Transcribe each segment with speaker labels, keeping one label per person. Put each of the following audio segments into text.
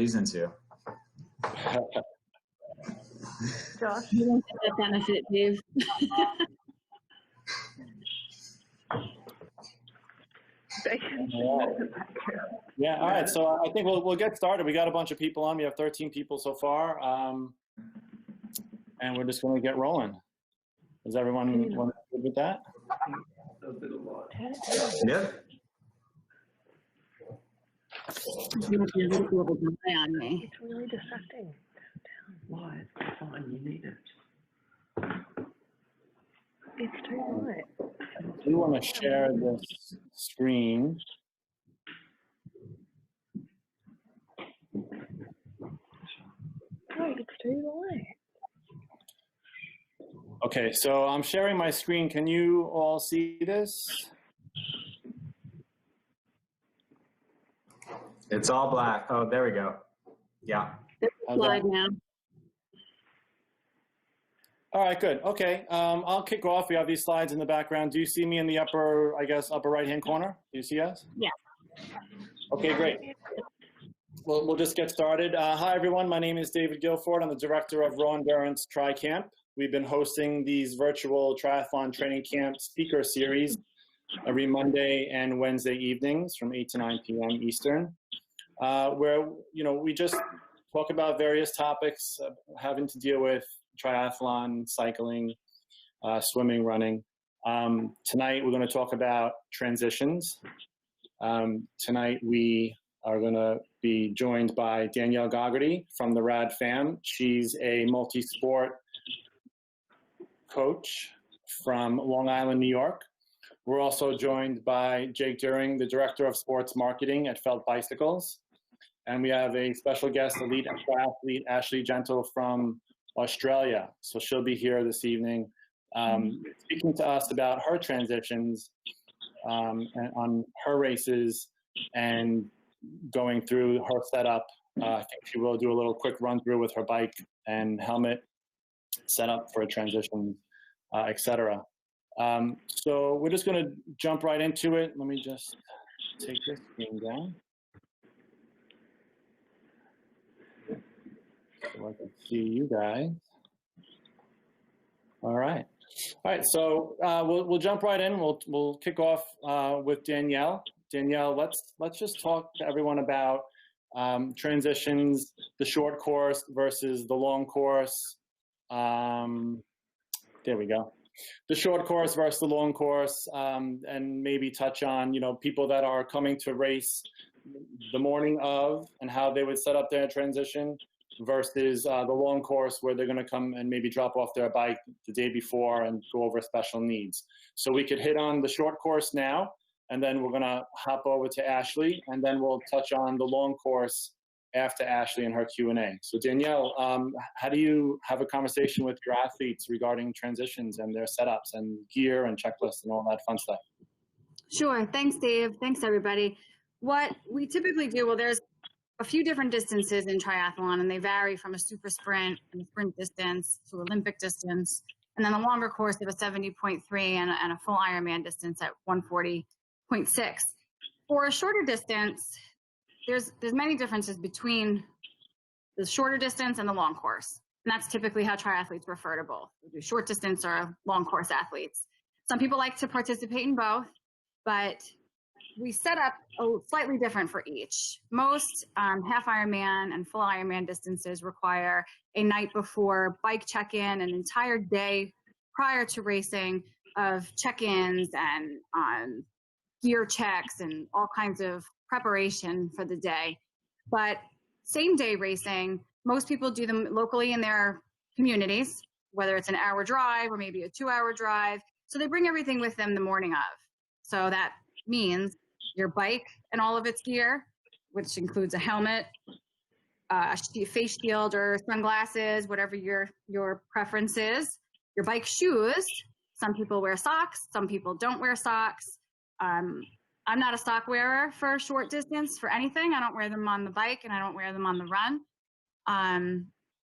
Speaker 1: reason to.
Speaker 2: Josh,
Speaker 3: You don't get that benefit, Dave.
Speaker 4: Yeah, all right, so I think we'll get started. We got a bunch of people on. We have 13 people so far, and we're just going to get rolling. Does everyone want to good with that?
Speaker 1: Yep.
Speaker 3: On me.
Speaker 2: it's really distracting.
Speaker 5: Why? It's fine, you need it.
Speaker 2: It's too light.
Speaker 4: I do want to share this screen.
Speaker 2: No, it's too light.
Speaker 4: Okay, so I'm sharing my screen. Can you all see this?
Speaker 1: It's all black. Oh, there we go. Yeah.
Speaker 3: Slide now.
Speaker 4: All right, good. Okay, I'll kick off. We have these slides in the background. Do you see me in the upper, I guess, upper right-hand corner? Do you see us?
Speaker 3: Yeah.
Speaker 4: Okay, great. We'll just get started. Hi, everyone. My name is David Guilford. I'm the director of Raw Endurance Tri Camp. We've been hosting these virtual triathlon training camp speaker series every Monday and Wednesday evenings from 8 to 9 p.m. Eastern, where we just talk about various topics having to deal with triathlon, cycling, swimming, running. Tonight we're going to talk about transitions. Tonight we are going to be joined by Danielle Gogarty from the RAD fam. She's a multi-sport coach from Long Island, New York. We're also joined by Jake Duehring, the Director of Sports Marketing at Felt Bicycles. And we have a special guest, elite triathlete, Ashleigh Gentle from Australia. So she'll be here this evening speaking to us about her transitions and on her races and going through her setup. I think she will do a little quick run through with her bike and helmet setup for a transition, etc. So we're just going to jump right into it. Let me just take this screen down so I can see you guys. All right. All right. So we'll jump right in. We'll kick off with Danielle. Danielle, let's just talk to everyone about transitions, the short course versus the long course. There we go. The short course versus the long course, and maybe touch on, people that are coming to race the morning of and how they would set up their transition versus the long course where they're going to come and maybe drop off their bike the day before and go over special needs. So we could hit on the short course now, and then we're going to hop over to Ashleigh, and then we'll touch on the long course after Ashleigh and her Q&A. So Danielle, how do you have a conversation with your athletes regarding transitions and their setups and gear and checklists and all that fun stuff?
Speaker 3: Sure. Thanks, Dave. Thanks, everybody. What we typically do, well, there's a few different distances in triathlon, and they vary from a super sprint and sprint distance to Olympic distance, and then a longer course of a 70.3 and a full Ironman distance at 140.6. For a shorter distance, there's many differences between the shorter distance and the long course. And that's typically how triathletes refer to both. We do short distance or long course athletes. Some people like to participate in both, but we set up slightly different for each. Most half Ironman and full Ironman distances require a night before bike check-in, an entire day prior to racing of check-ins and gear checks and all kinds of preparation for the day. But same day racing, most people do them locally in their communities, whether it's an hour drive or maybe a 2-hour drive. So they bring everything with them the morning of. So that means your bike and all of its gear, which includes a helmet, a face shield or sunglasses, whatever your preference is, your bike shoes. Some people wear socks, some people don't wear socks. I'm not a sock wearer for short distance for anything. I don't wear them on the bike and I don't wear them on the run.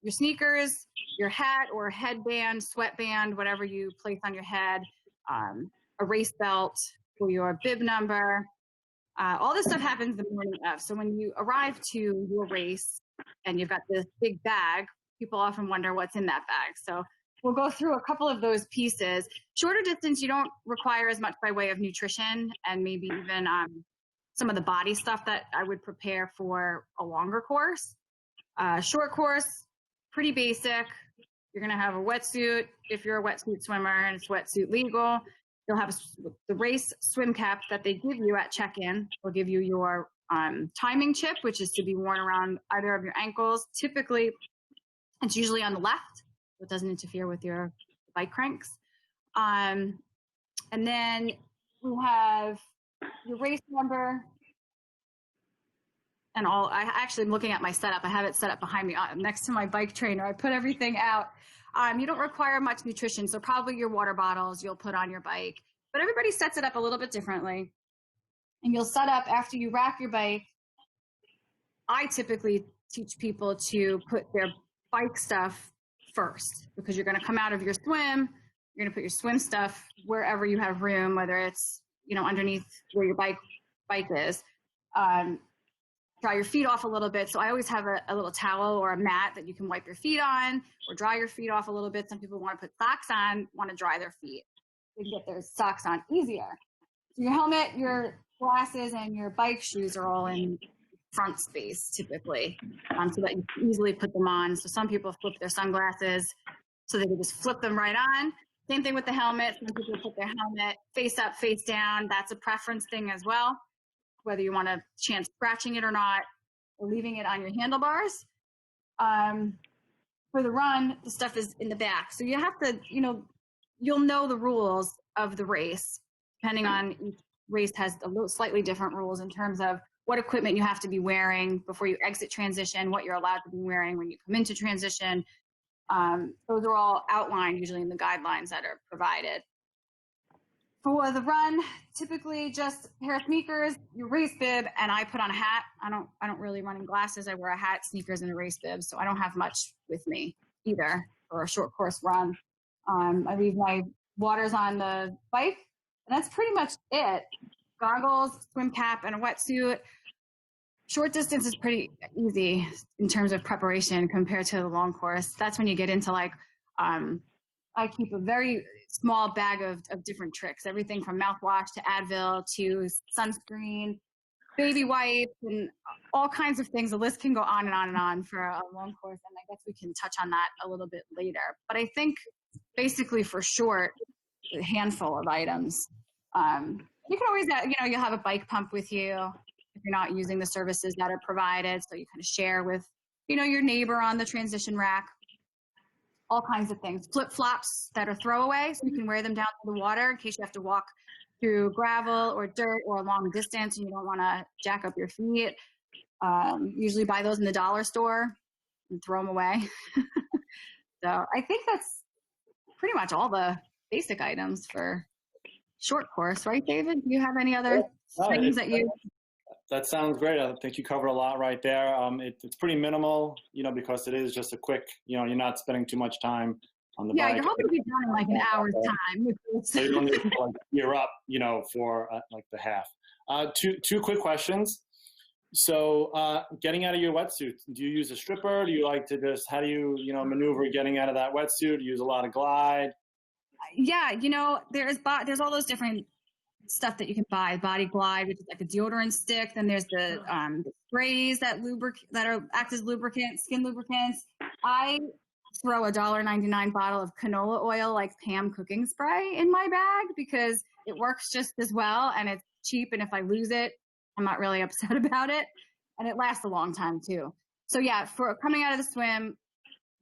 Speaker 3: Your sneakers, your hat or headband, sweatband, whatever you place on your head, a race belt for your bib number. All this stuff happens the morning of. So when you arrive to your race, and you've got this big bag, people often wonder what's in that bag. So we'll go through a couple of those pieces. Shorter distance, you don't require as much by way of nutrition and maybe even some of the body stuff that I would prepare for a longer course. Short course, pretty basic. You're going to have a wetsuit if you're a wetsuit swimmer and it's wetsuit legal. You'll have the race swim cap that they give you at check-in. They'll give you your timing chip, which is to be worn around either of your ankles. Typically, it's usually on the left, so it doesn't interfere with your bike cranks. And then we have your race number and all. I actually am looking at my setup. I have it set up behind me next to my bike trainer. I put everything out. You don't require much nutrition, so probably your water bottles you'll put on your bike. But everybody sets it up a little bit differently. And you'll set up after you rack your bike. I typically teach people to put their bike stuff first because you're going to come out of your swim. You're going to put your swim stuff wherever you have room, whether it's underneath where your bike is. Dry your feet off a little bit. So I always have a little towel or a mat that you can wipe your feet on or dry your feet off a little bit. Some people want to put socks on, want to dry their feet. They can get their socks on easier. So your helmet, your glasses, and your bike shoes are all in front space typically, so that you can easily put them on. So some people flip their sunglasses so they can just flip them right on. Same thing with the helmet. Some people put their helmet face up, face down. That's a preference thing as well, whether you want to chance scratching it or not, or leaving it on your handlebars. For the run, the stuff is in the back. So you have to, you'll know the rules of the race, depending on each race has a little slightly different rules in terms of what equipment you have to be wearing before you exit transition, what you're allowed to be wearing when you come into transition. Those are all outlined usually in the guidelines that are provided. For the run, typically just a pair of sneakers, your race bib, and I put on a hat. I don't really run in glasses. I wear a hat, sneakers, and a race bib, so I don't have much with me either for a short course run. I leave my waters on the bike, and that's pretty much it. Goggles, swim cap, and a wetsuit. Short distance is pretty easy in terms of preparation compared to the long course. That's when you get into I keep a very small bag of different tricks, everything from mouthwash to Advil to sunscreen, baby wipes, and all kinds of things. The list can go on and on and on for a long course, and I guess we can touch on that a little bit later. But I think basically for short, a handful of items. You can always, you'll have a bike pump with you if you're not using the services that are provided. So you kind of share with, your neighbor on the transition rack. All kinds of things. Flip-flops that are throwaway, so you can wear them down to the water in case you have to walk through gravel or dirt or a long distance and you don't want to jack up your feet. Usually buy those in the dollar store and throw them away. So I think that's pretty much all the basic items for short course, right, David? Do you have any other things that you...
Speaker 4: That sounds great. I think you covered a lot right there. It's pretty minimal, because it is just a quick, you're not spending too much time on the bike.
Speaker 3: Yeah, you're hoping to be done in like an hour's time.
Speaker 4: So you don't need to gear up, for the half. Two quick questions. So getting out of your wetsuit, do you use a stripper? Do you like to how do you, maneuver getting out of that wetsuit? Do you use a lot of glide?
Speaker 3: Yeah, there's all those different stuff that you can buy. Body Glide, which is like a deodorant stick. Then there's the sprays that act as lubricant, skin lubricants. I throw a $1.99 bottle of canola oil, like Pam cooking spray, in my bag because it works just as well and it's cheap. And if I lose it, I'm not really upset about it. And it lasts a long time too. So yeah, for coming out of the swim,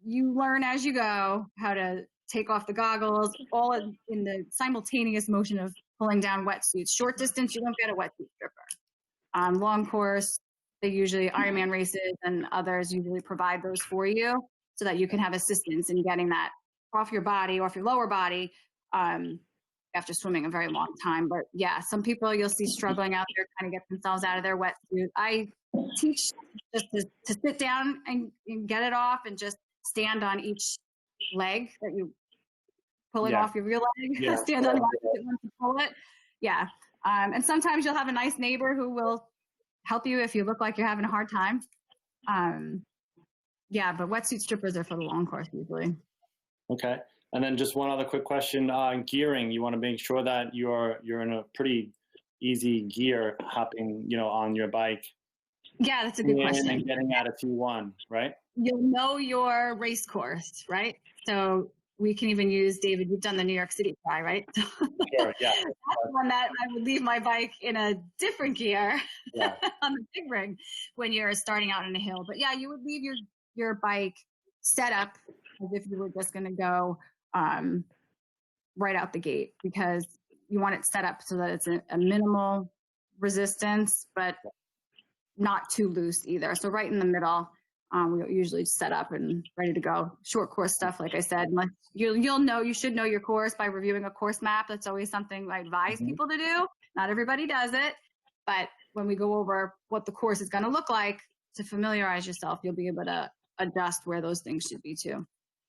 Speaker 3: you learn as you go how to take off the goggles, all in the simultaneous motion of pulling down wetsuits. Short distance, you don't get a wetsuit stripper. Long course, they usually, Ironman races and others usually provide those for you so that you can have assistance in getting that off your body, off your lower body, after swimming a very long time. But yeah, some people you'll see struggling out there trying to get themselves out of their wetsuit. I teach just to sit down and get it off and just stand on each leg that you pull it off your real leg.
Speaker 4: Yeah.
Speaker 3: Stand on it once you pull it. Yeah. And sometimes you'll have a nice neighbor who will help you if you look like you're having a hard time. Yeah, but wetsuit strippers are for the long course usually.
Speaker 4: Okay. And then just one other quick question on gearing. You want to make sure that you're in a pretty easy gear hopping, on your bike.
Speaker 3: Yeah, that's a good question.
Speaker 4: And getting out of T1, right?
Speaker 3: You'll know your race course, right? So we can even use, David, you've done the New York City Tri, right?
Speaker 4: Sure, yeah.
Speaker 3: That's one that I would leave my bike in a different gear on the Duehring when you're starting out on a hill. But yeah, you would leave your bike set up as if you were just going to go right out the gate, because you want it set up so that it's a minimal resistance, but not too loose either. So right in the middle, we usually set up and ready to go. Short course stuff, like I said, you should know your course by reviewing a course map. That's always something I advise people to do. Not everybody does it, but when we go over what the course is going to look like, to familiarize yourself, you'll be able to adjust where those things should be too.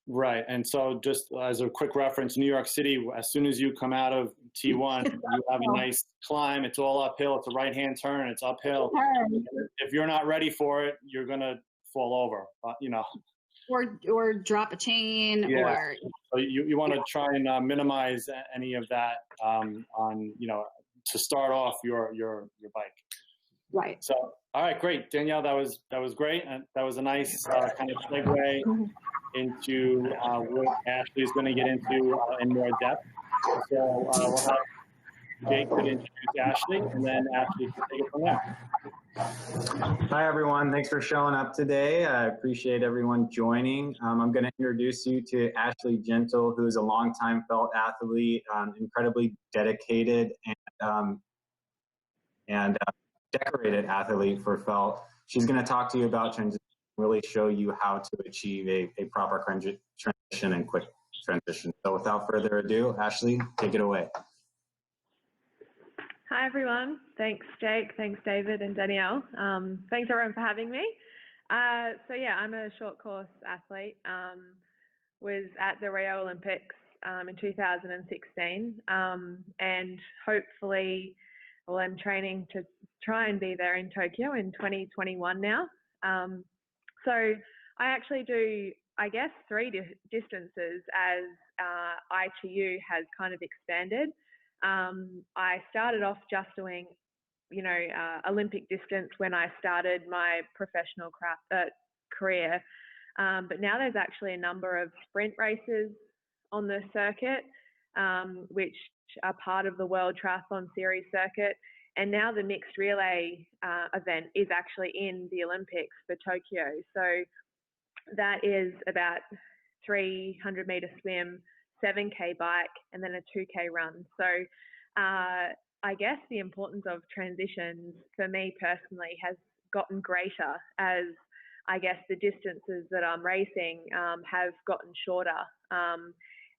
Speaker 4: Right. And so just as a quick reference, New York City, as soon as you come out of T1, you have a nice climb. It's all uphill. It's a right-hand turn. It's uphill. If you're not ready for it, you're going to fall over,
Speaker 3: Or drop a chain, or
Speaker 4: so you want to try and minimize any of that to start off your bike.
Speaker 3: Right.
Speaker 4: So, all right, great, Danielle, that was great, and that was a nice kind of segue into what Ashleigh is going to get into in more depth. So we'll have Jake introduce Ashleigh, and then Ashleigh can take it from there.
Speaker 1: Hi, everyone. Thanks for showing up today. I appreciate everyone joining. I'm going to introduce you to Ashleigh Gentle, who's a longtime felt athlete, incredibly dedicated and decorated athlete for felt. She's going to talk to you about transition, really show you how to achieve a proper transition and quick transition. So without further ado, Ashleigh, take it away.
Speaker 2: Hi, everyone. Thanks, Jake. Thanks, David and Danielle. Thanks, everyone, for having me. So yeah, I'm a short course athlete. Was at the Rio Olympics in 2016, and hopefully, well, I'm training to try and be there in Tokyo in 2021 now. So I actually do, I guess, 3 distances as ITU has kind of expanded. I started off just doing, Olympic distance when I started my professional career. But now there's actually a number of sprint races on the circuit, which are part of the World Triathlon Series circuit. And now the mixed relay event is actually in the Olympics for Tokyo. So that is about 300-meter swim, 7K bike, and then a 2K run. So I guess the importance of transitions for me personally has gotten greater as I guess the distances that I'm racing have gotten shorter.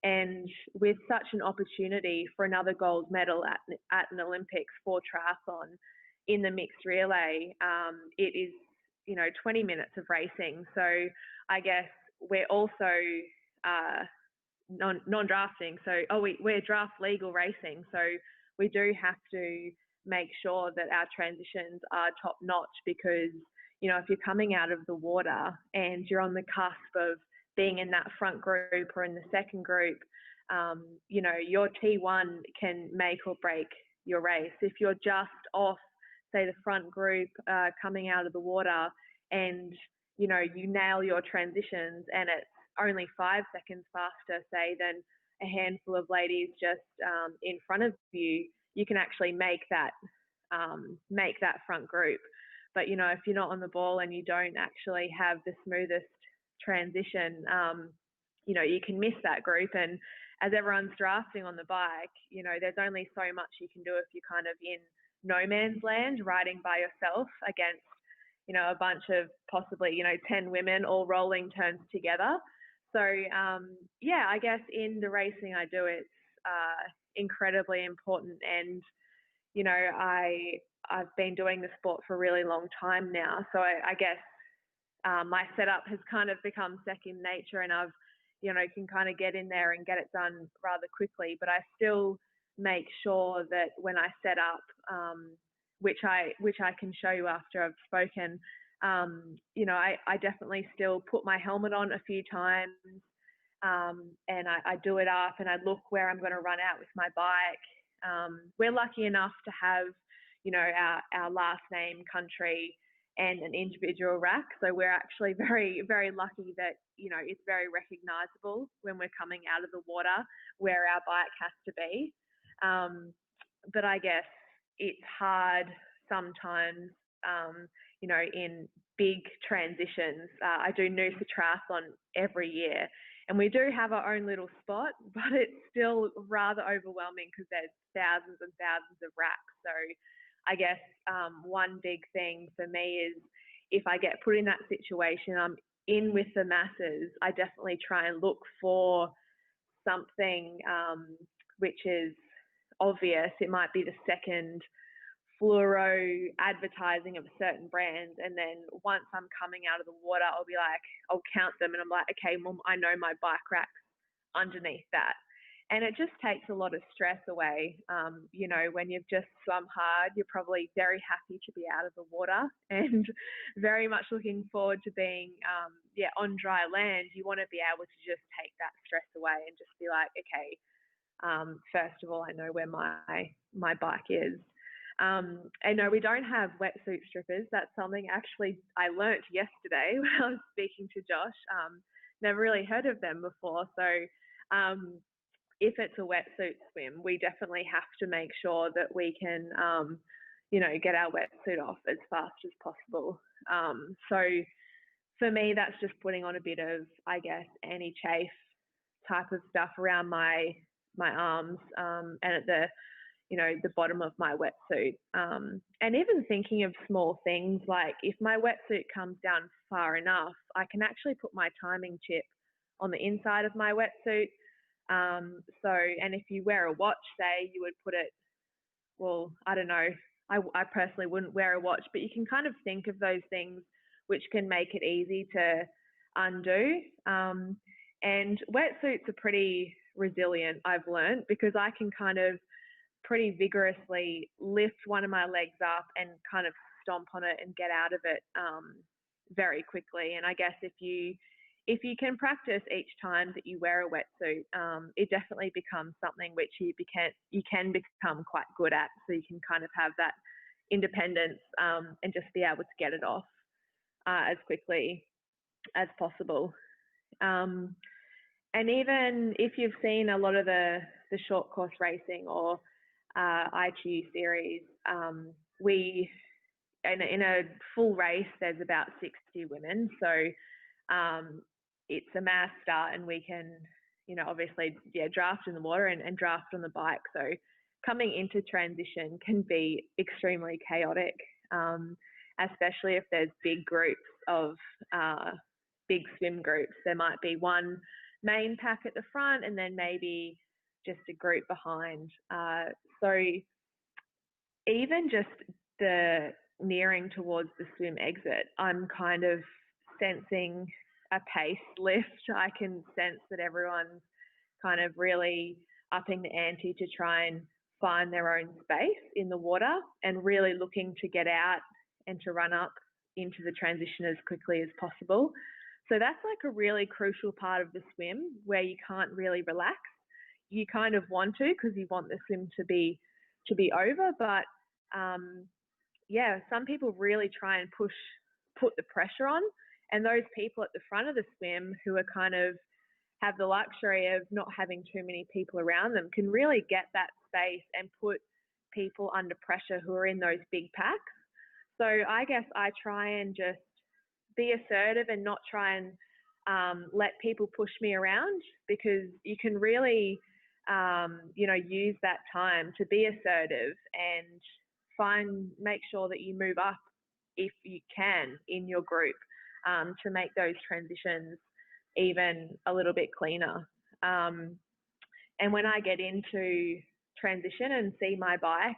Speaker 2: And with such an opportunity for another gold medal at an Olympics for triathlon in the mixed relay, it is, 20 minutes of racing. So I guess we're also non-drafting. So, we're draft legal racing. So we do have to make sure that our transitions are top notch because, if you're coming out of the water and you're on the cusp of being in that front group or in the second group, your T1 can make or break your race. If you're just off, say, the front group coming out of the water and, you nail your transitions and it's only 5 seconds faster, say, than a handful of ladies just in front of you, you can actually make that front group. But, if you're not on the ball and you don't actually have the smoothest transition, you can miss that group. And as everyone's drafting on the bike, there's only so much you can do if you're kind of in no man's land, riding by yourself against, a bunch of possibly, 10 women all rolling turns together. So, I guess in the racing I do, it's incredibly important. And, I've been doing the sport for a really long time now. So I guess my setup has kind of become second nature and I've, can kind of get in there and get it done rather quickly. But I still make sure that when I set up, which I can show you after I've spoken, You know, I definitely still put my helmet on a few times, and I do it up and I look where I'm going to run out with my bike. We're lucky enough to have, you know, our last name, country, and an individual rack. So we're actually very, very lucky that, you know, it's very recognizable when we're coming out of the water where our bike has to be. But I guess it's hard sometimes, you know, in big transitions. I do Noosa Triathlon every year, and we do have our own little spot, but it's still rather overwhelming because there's thousands and thousands of racks. So I guess one big thing for me is if I get put in that situation, I'm in with the masses, I definitely try and look for something which is obvious. It might be the second fluoro advertising of a certain brand, and then once I'm coming out of the water, I'll be like, I'll count them and I'm like, okay, well, I know my bike rack's underneath that. And it just takes a lot of stress away. You know, when you've just swum hard, you're probably very happy to be out of the water and very much looking forward to being, on dry land. You want to be able to just take that stress away and just be like, okay, first of all, I know where my bike is. And no, we don't have wetsuit strippers. That's something actually I learnt yesterday when I was speaking to Josh. Never really heard of them before. So if it's a wetsuit swim, we definitely have to make sure that we can, you know, get our wetsuit off as fast as possible. So for me, that's just putting on a bit of, I guess, anti-chafe type of stuff around my arms and at the, you know, the bottom of my wetsuit. And even thinking of small things like if my wetsuit comes down far enough, I can actually put my timing chip on the inside of my wetsuit. And if you wear a watch, say, you would put it, well, I don't know, I personally wouldn't wear a watch, but you can kind of think of those things which can make it easy to undo. And wetsuits are pretty resilient, I've learned, because I can kind of pretty vigorously lift one of my legs up and kind of stomp on it and get out of it very quickly. And I guess if you can practice each time that you wear a wetsuit, it definitely becomes something which you can become quite good at. So you can kind of have that independence and just be able to get it off as quickly as possible. And even if you've seen a lot of the short course racing or ITU series, we in a full race there's about 60 women, so it's a mass start, and we can, you know, obviously draft in the water and draft on the bike. So coming into transition can be extremely chaotic, especially if there's big groups of big swim groups. There might be one main pack at the front and then maybe just a group behind. So even just the nearing towards the swim exit, I'm kind of sensing a pace lift. I can sense that everyone's kind of really upping the ante to try and find their own space in the water and really looking to get out and to run up into the transition as quickly as possible. So that's like a really crucial part of the swim where you can't really relax. You kind of want to because you want the swim to be over, but some people really try and put the pressure on, and those people at the front of the swim who are kind of have the luxury of not having too many people around them can really get that space and put people under pressure who are in those big packs. So I guess I try and just be assertive and not try and let people push me around, because you can really use that time to be assertive and make sure that you move up if you can in your group to make those transitions even a little bit cleaner. And when I get into transition and see my bike,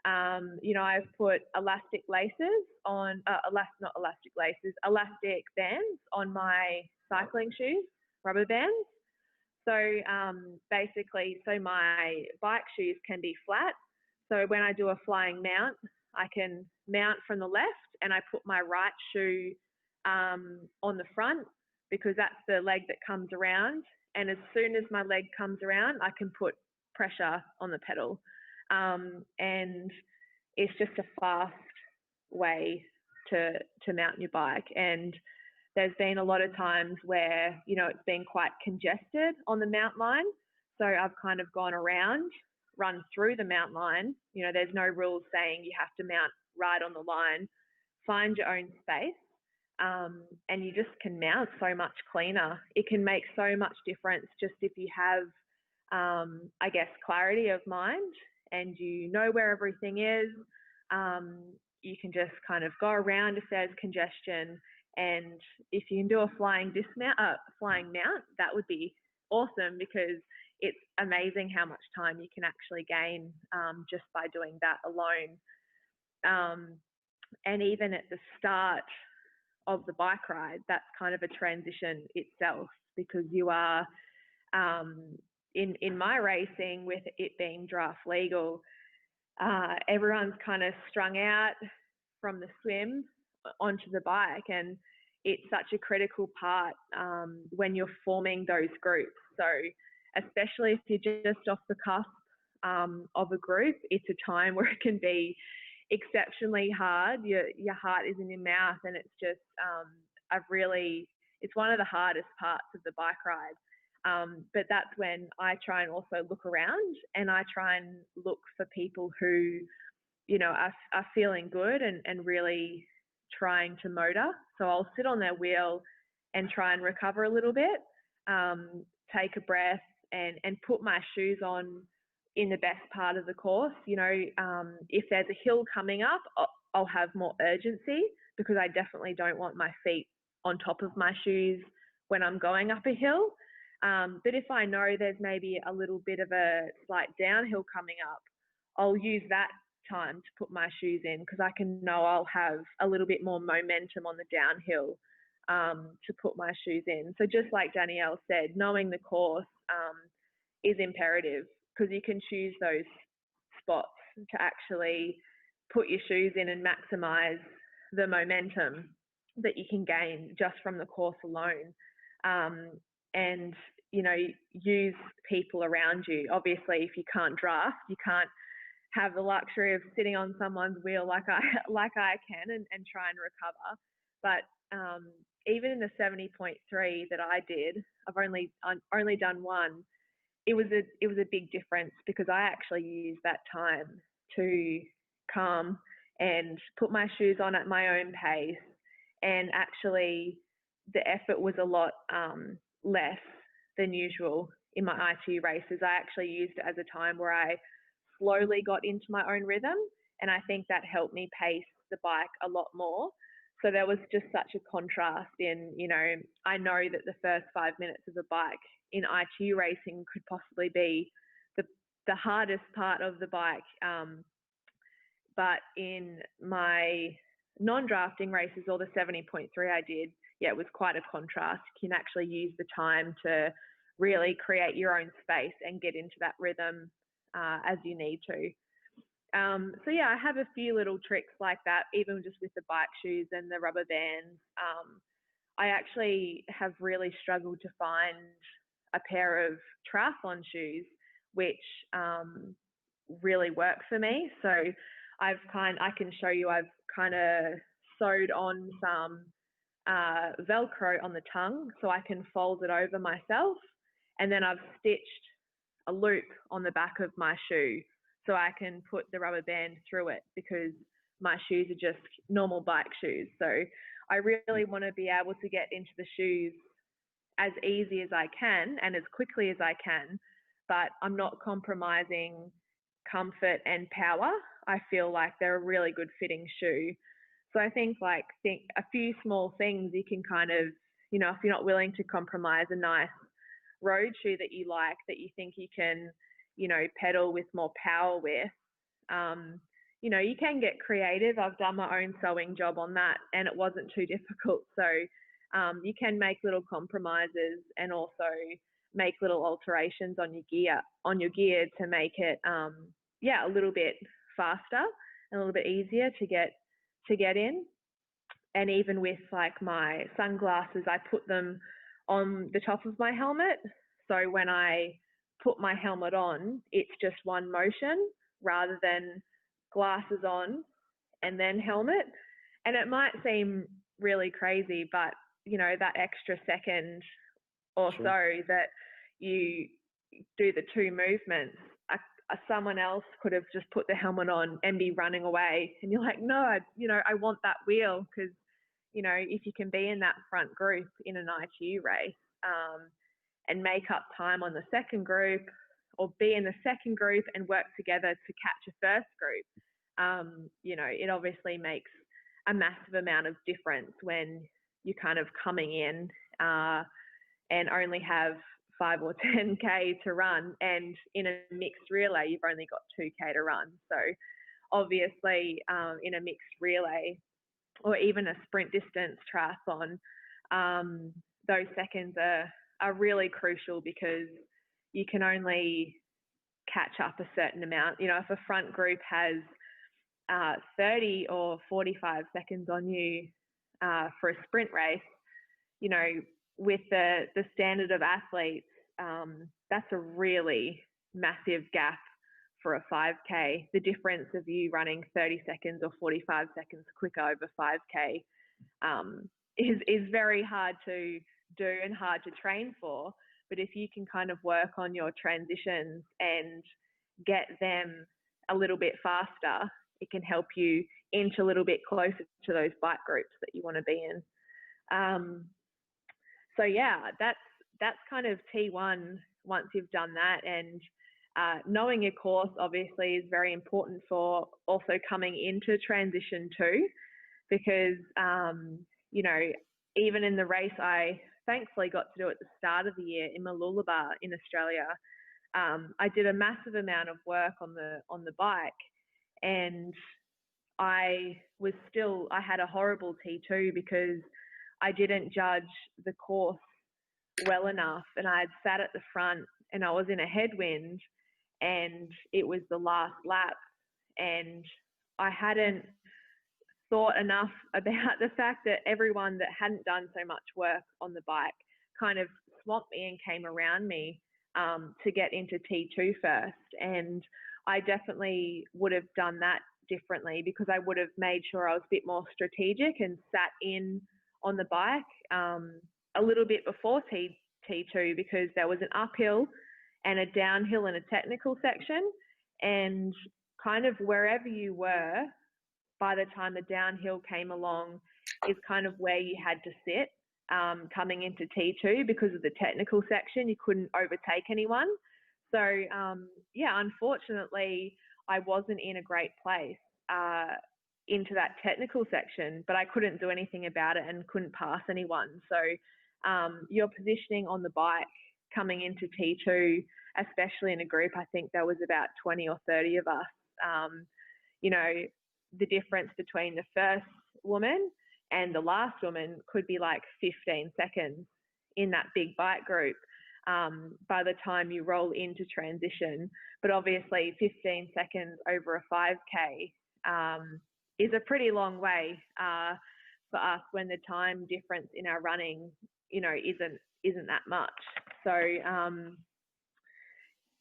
Speaker 2: I've put elastic laces on, elastic bands on my cycling shoes, rubber bands. So basically, so my bike shoes can be flat. So when I do a flying mount, I can mount from the left and I put my right shoe on the front because that's the leg that comes around. And as soon as my leg comes around, I can put pressure on the pedal. And it's just a fast way to mount your bike. And there's been a lot of times where, you know, it's been quite congested on the mount line. So I've kind of gone around, run through the mount line. You know, there's no rules saying you have to mount right on the line. Find your own space, and you just can mount so much cleaner. It can make so much difference just if you have, I guess, clarity of mind and you know where everything is. You can just kind of go around if there's congestion. And if you can do a flying mount, that would be awesome, because it's amazing how much time you can actually gain just by doing that alone. And even at the start of the bike ride, that's kind of a transition itself, because you are, in my racing, with it being draft legal, everyone's kind of strung out from the swim onto the bike, and it's such a critical part when you're forming those groups. So especially if you're just off the cusp of a group, it's a time where it can be exceptionally hard. Your heart is in your mouth, and it's just it's one of the hardest parts of the bike ride. But that's when I try and also look around, and I try and look for people who, you know, are feeling good and really trying to motor. So I'll sit on their wheel and try and recover a little bit, take a breath, and put my shoes on in the best part of the course. You know, if there's a hill coming up, I'll have more urgency, because I definitely don't want my feet on top of my shoes when I'm going up a hill. But if I know there's maybe a little bit of a slight downhill coming up, I'll use that time to put my shoes in, because I can know I'll have a little bit more momentum on the downhill to put my shoes in. So just like Danielle said, knowing the course is imperative, because you can choose those spots to actually put your shoes in and maximize the momentum that you can gain just from the course alone. And, you know, use people around you. Obviously, if you can't draft, you can't have the luxury of sitting on someone's wheel like I can and try and recover. But even in the 70.3 that I did, I've only done one. It was a big difference, because I actually used that time to calm and put my shoes on at my own pace, and actually the effort was a lot less than usual in my ITU races. I actually used it as a time where I slowly got into my own rhythm, and I think that helped me pace the bike a lot more. So there was just such a contrast in, you know, I know that the first 5 minutes of the bike in ITU racing could possibly be the hardest part of the bike. But in my non-drafting races, or the 70.3 I did, yeah, it was quite a contrast. You can actually use the time to really create your own space and get into that rhythm as you need to. So yeah, I have a few little tricks like that, even just with the bike shoes and the rubber bands. I actually have really struggled to find a pair of triathlon shoes which really work for me. So I can show you, I've kind of sewed on some Velcro on the tongue so I can fold it over myself, and then I've stitched a loop on the back of my shoe so I can put the rubber band through it, because my shoes are just normal bike shoes. So I really want to be able to get into the shoes as easy as I can and as quickly as I can, but I'm not compromising comfort and power. I feel like they're a really good fitting shoe. So I think a few small things you can kind of, you know, if you're not willing to compromise a nice road shoe that you like, that you think you can, you know, pedal with more power with, you know, you can get creative. I've done my own sewing job on that, and it wasn't too difficult. So you can make little compromises and also make little alterations on your gear to make it, a little bit faster and a little bit easier to get in. And even with like my sunglasses, I put them on the top of my helmet. So when I put my helmet on, it's just one motion rather than glasses on and then helmet. And it might seem really crazy, but you know, that extra second or
Speaker 4: Sure.
Speaker 2: so that you do the two movements, someone else could have just put the helmet on and be running away. And you're like, no, I want that wheel, because, you know, if you can be in that front group in an ITU race and make up time on the second group, or be in the second group and work together to catch a first group, you know, it obviously makes a massive amount of difference when you're kind of coming in and only have 5 or 10K to run, and in a mixed relay, you've only got 2K to run. So obviously in a mixed relay or even a sprint distance triathlon, those seconds are really crucial, because you can only catch up a certain amount. You know, if a front group has 30 or 45 seconds on you for a sprint race, you know, with the standard of athletes, that's a really massive gap for a 5K. The difference of you running 30 seconds or 45 seconds quicker over 5K is very hard to do and hard to train for. But if you can kind of work on your transitions and get them a little bit faster, it can help you inch a little bit closer to those bike groups that you want to be in. So yeah, that's kind of T1 once you've done that. And knowing your course obviously is very important for also coming into transition too, because you know, even in the race I thankfully got to do at the start of the year in Mooloolaba in Australia, I did a massive amount of work on the bike, and I had a horrible T2 because I didn't judge the course well enough, and I had sat at the front and I was in a headwind, and it was the last lap, and I hadn't thought enough about the fact that everyone that hadn't done so much work on the bike kind of swamped me and came around me to get into T2 first. And I definitely would have done that differently, because I would have made sure I was a bit more strategic and sat in on the bike a little bit before T2, because there was an uphill and a downhill and a technical section, and kind of wherever you were by the time the downhill came along is kind of where you had to sit coming into T2, because of the technical section. You couldn't overtake anyone. So yeah, unfortunately I wasn't in a great place into that technical section, but I couldn't do anything about it and couldn't pass anyone. So your positioning on the bike coming into T2, especially in a group, I think there was about 20 or 30 of us, you know, the difference between the first woman and the last woman could be like 15 seconds in that big bike group by the time you roll into transition. But obviously 15 seconds over a 5K is a pretty long way for us, when the time difference in our running, you know, isn't that much. So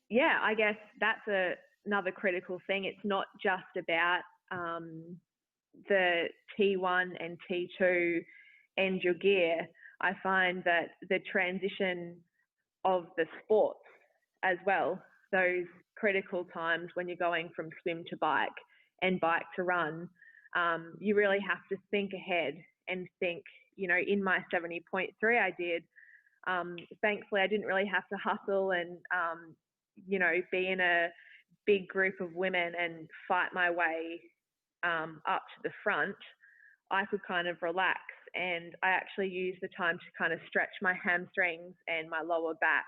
Speaker 2: yeah, I guess that's another critical thing. It's not just about the T1 and T2 and your gear. I find that the transition of the sports as well, those critical times when you're going from swim to bike and bike to run, you really have to think ahead and think, you know, in my 70.3 I did, thankfully I didn't really have to hustle and, you know, be in a big group of women and fight my way up to the front. I could kind of relax, and I actually used the time to kind of stretch my hamstrings and my lower back.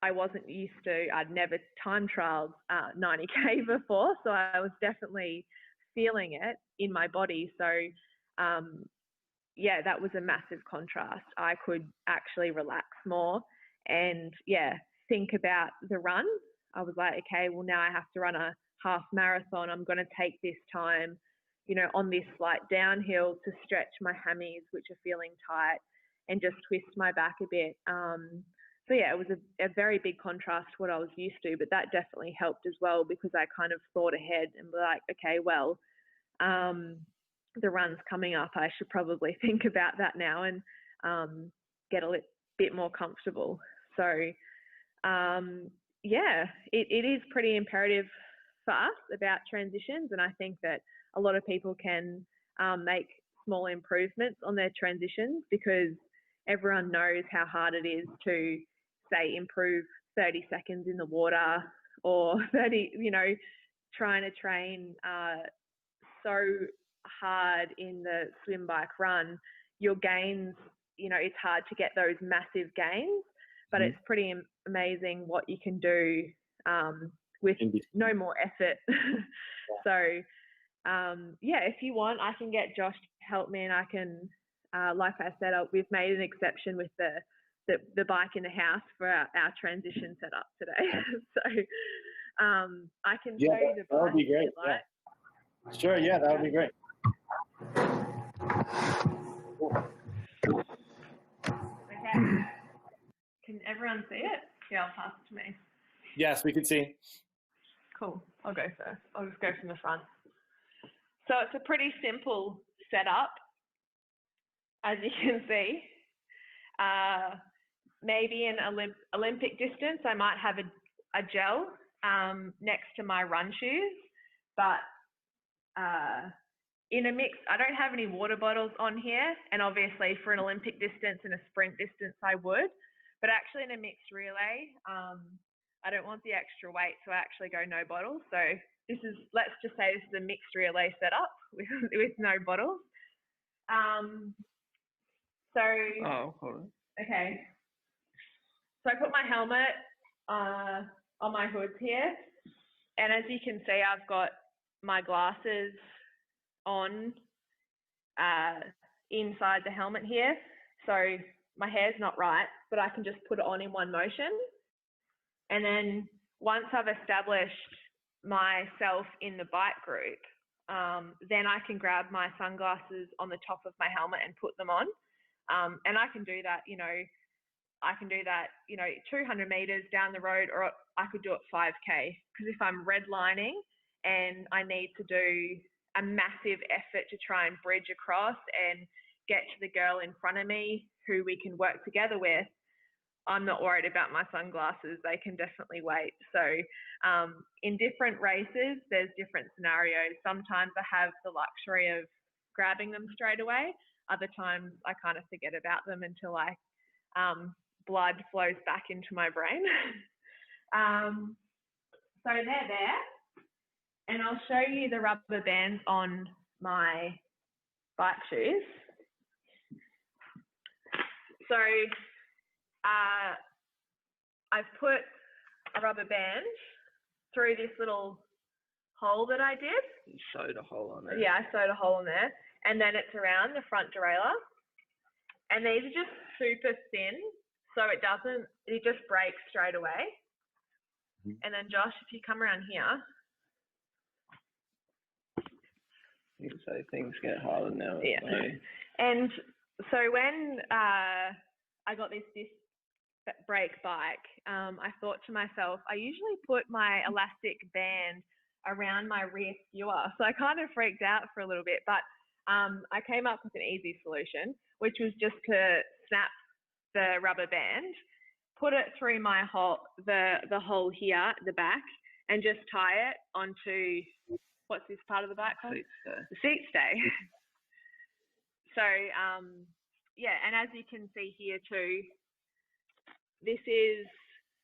Speaker 2: I wasn't used to, I'd never time trialed 90K before, so I was definitely feeling it in my body. So yeah, that was a massive contrast. I could actually relax more and yeah, think about the run. I was like, okay, well now I have to run a half marathon. I'm going to take this time, on this like downhill to stretch my hammies, which are feeling tight, and just twist my back a bit. So yeah, it was a very big contrast to what I was used to, but that definitely helped as well, because I kind of thought ahead and was like, okay, well, the run's coming up. I should probably think about that now and get a bit more comfortable. So yeah, it is pretty imperative for us about transitions, and I think that a lot of people can make small improvements on their transitions, because everyone knows how hard it is to, say, improve 30 seconds in the water, or 30, trying to train so hard in the swim, bike, run. Your gains, it's hard to get those massive gains, but it's pretty amazing what you can do with no more effort. So yeah, if you want, I can get Josh to help me, and I can, like I said, we've made an exception with the bike in the house for our transition setup today. So I can show you the bike.
Speaker 4: That would be great.
Speaker 2: Like.
Speaker 4: Yeah. Sure, yeah, that would be great.
Speaker 2: Okay. Can everyone see it? Yeah, I'll pass it to me.
Speaker 4: Yes, we can see.
Speaker 2: Cool. I'll go first. I'll just go from the front. So it's a pretty simple setup, as you can see. Maybe in Olympic distance, I might have a gel next to my run shoes, but in a mix, I don't have any water bottles on here, and obviously for an Olympic distance and a sprint distance, I would, but actually in a mixed relay, I don't want the extra weight, so I actually go no bottles. So let's just say this is a mixed relay setup with no bottles.
Speaker 5: Oh, hold on.
Speaker 2: Okay. So I put my helmet on my hoods here, and as you can see, I've got my glasses on inside the helmet here. So my hair's not right, but I can just put it on in one motion. And then once I've established myself in the bike group, then I can grab my sunglasses on the top of my helmet and put them on. And I can do that, 200 meters down the road, or I could do it 5K. Because if I'm redlining and I need to do a massive effort to try and bridge across and get to the girl in front of me who we can work together with, I'm not worried about my sunglasses. They can definitely wait. So in different races, there's different scenarios. Sometimes I have the luxury of grabbing them straight away. Other times I kind of forget about them until blood flows back into my brain. So they're there. And I'll show you the rubber bands on my bike shoes. So I've put a rubber band through this little hole that I did.
Speaker 5: You sewed a hole on there.
Speaker 2: Yeah, I sewed a hole in there. And then it's around the front derailleur. And these are just super thin, so it just breaks straight away. And then Josh, if you come around here.
Speaker 5: You can say things get harder now.
Speaker 2: Yeah. And so when I got this brake bike, I thought to myself, I usually put my elastic band around my rear skewer. So I kind of freaked out for a little bit, but I came up with an easy solution, which was just to snap the rubber band, put it through my hole, the hole here at the back, and just tie it onto, what's this part of the bike called?
Speaker 5: Seat stay.
Speaker 2: The seat stay. So, yeah, and as you can see here too, this is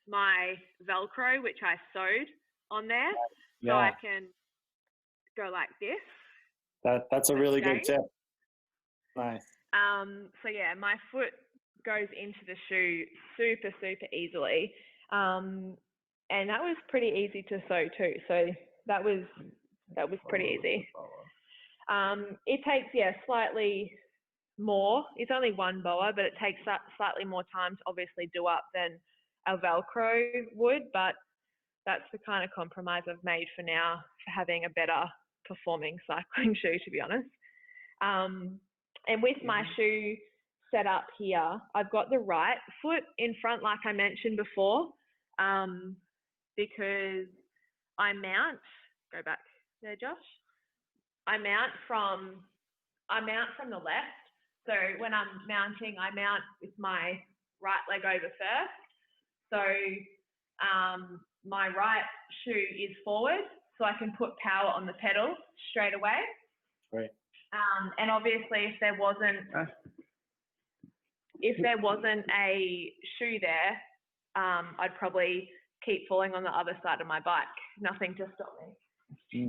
Speaker 2: my Velcro, which I sewed on there.
Speaker 4: Yeah.
Speaker 2: So I can go like this.
Speaker 4: That's a really good tip. Nice.
Speaker 2: So yeah, my foot goes into the shoe super, super easily. And that was pretty easy to sew too. So that was pretty easy. It takes, slightly more. It's only one boa, but it takes slightly more time to obviously do up than a Velcro would, but that's the kind of compromise I've made for now for having a better performing cycling shoe, to be honest. And with my shoe set up here, I've got the right foot in front, like I mentioned before, because I mount, go back there, Josh. I mount from the left. So when I'm mounting, I mount with my right leg over first. So my right shoe is forward, so I can put power on the pedal straight away.
Speaker 4: Right.
Speaker 2: And obviously, if there wasn't a shoe there, I'd probably keep falling on the other side of my bike. Nothing to stop me.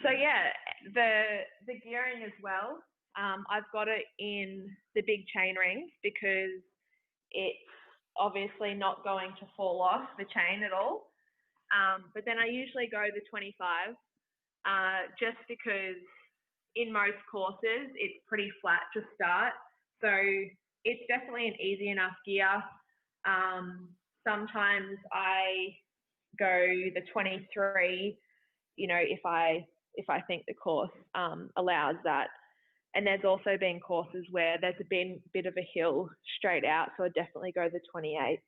Speaker 2: So yeah, the gearing as well. I've got it in the big chain rings because it's obviously not going to fall off the chain at all. But then I usually go the 25, just because in most courses it's pretty flat to start. So it's definitely an easy enough gear. Sometimes I go the 23, you know, if I think the course allows that. And there's also been courses where there's been a bit of a hill straight out, so I definitely go the 28.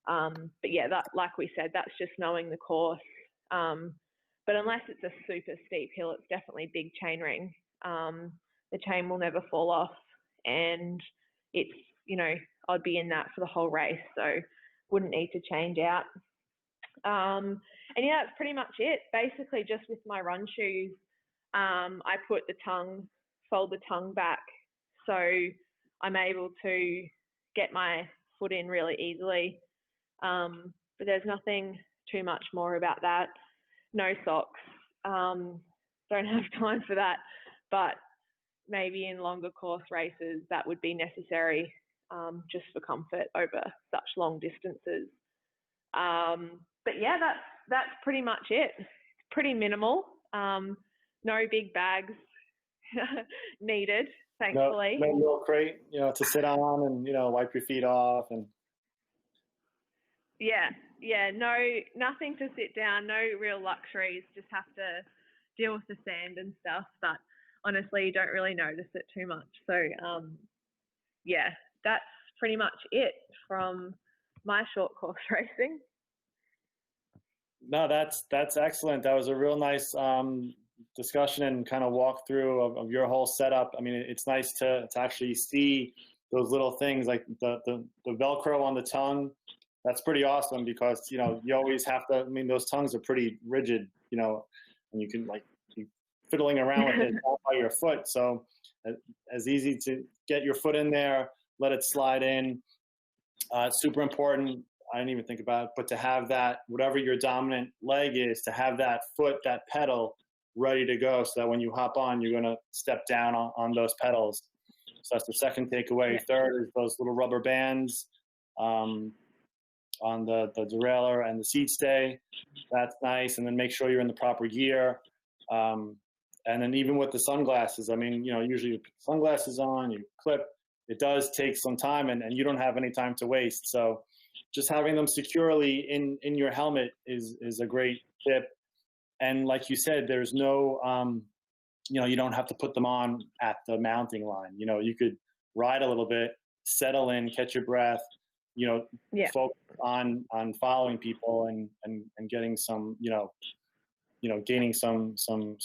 Speaker 2: But yeah, that, like we said, that's just knowing the course. But unless it's a super steep hill, it's definitely big chain ring. The chain will never fall off, and it's, you know, I'd be in that for the whole race, so wouldn't need to change out. And yeah, that's pretty much it. Basically, just with my run shoes, I fold the tongue back, so I'm able to get my foot in really easily. But there's nothing too much more about that. No socks. Don't have time for that, but maybe in longer course races that would be necessary, just for comfort over such long distances. But yeah, that's pretty much it. It's pretty minimal. No big bags needed, thankfully.
Speaker 4: No little crate, you know, to sit on and, you know, wipe your feet off and.
Speaker 2: Yeah, no, nothing to sit down, no real luxuries, just have to deal with the sand and stuff, but honestly, you don't really notice it too much. So, yeah, that's pretty much it from my short course racing.
Speaker 4: No, that's excellent. That was a real nice discussion and kind of walkthrough of your whole setup. I mean, it's nice to actually see those little things like the Velcro on the tongue. That's pretty awesome because, you know, you always have to, I mean, those tongues are pretty rigid, you know, and you can like keep fiddling around with it all by your foot. So as easy to get your foot in there, let it slide in. It's super important. I didn't even think about it, but to have that, whatever your dominant leg is, to have that foot, that pedal ready to go so that when you hop on, you're going to step down on those pedals. So that's the second takeaway. Yeah. Third is those little rubber bands on the derailleur and the seat stay. That's nice. And then make sure you're in the proper gear. And then even with the sunglasses, I mean, you know, usually you put sunglasses on, you clip. It does take some time and you don't have any time to waste. So just having them securely in your helmet is a great tip. And like you said, there's no, you know, you don't have to put them on at the mounting line. You know, you could ride a little bit, settle in, catch your breath, you know, focus on following people and getting some, you know, gaining some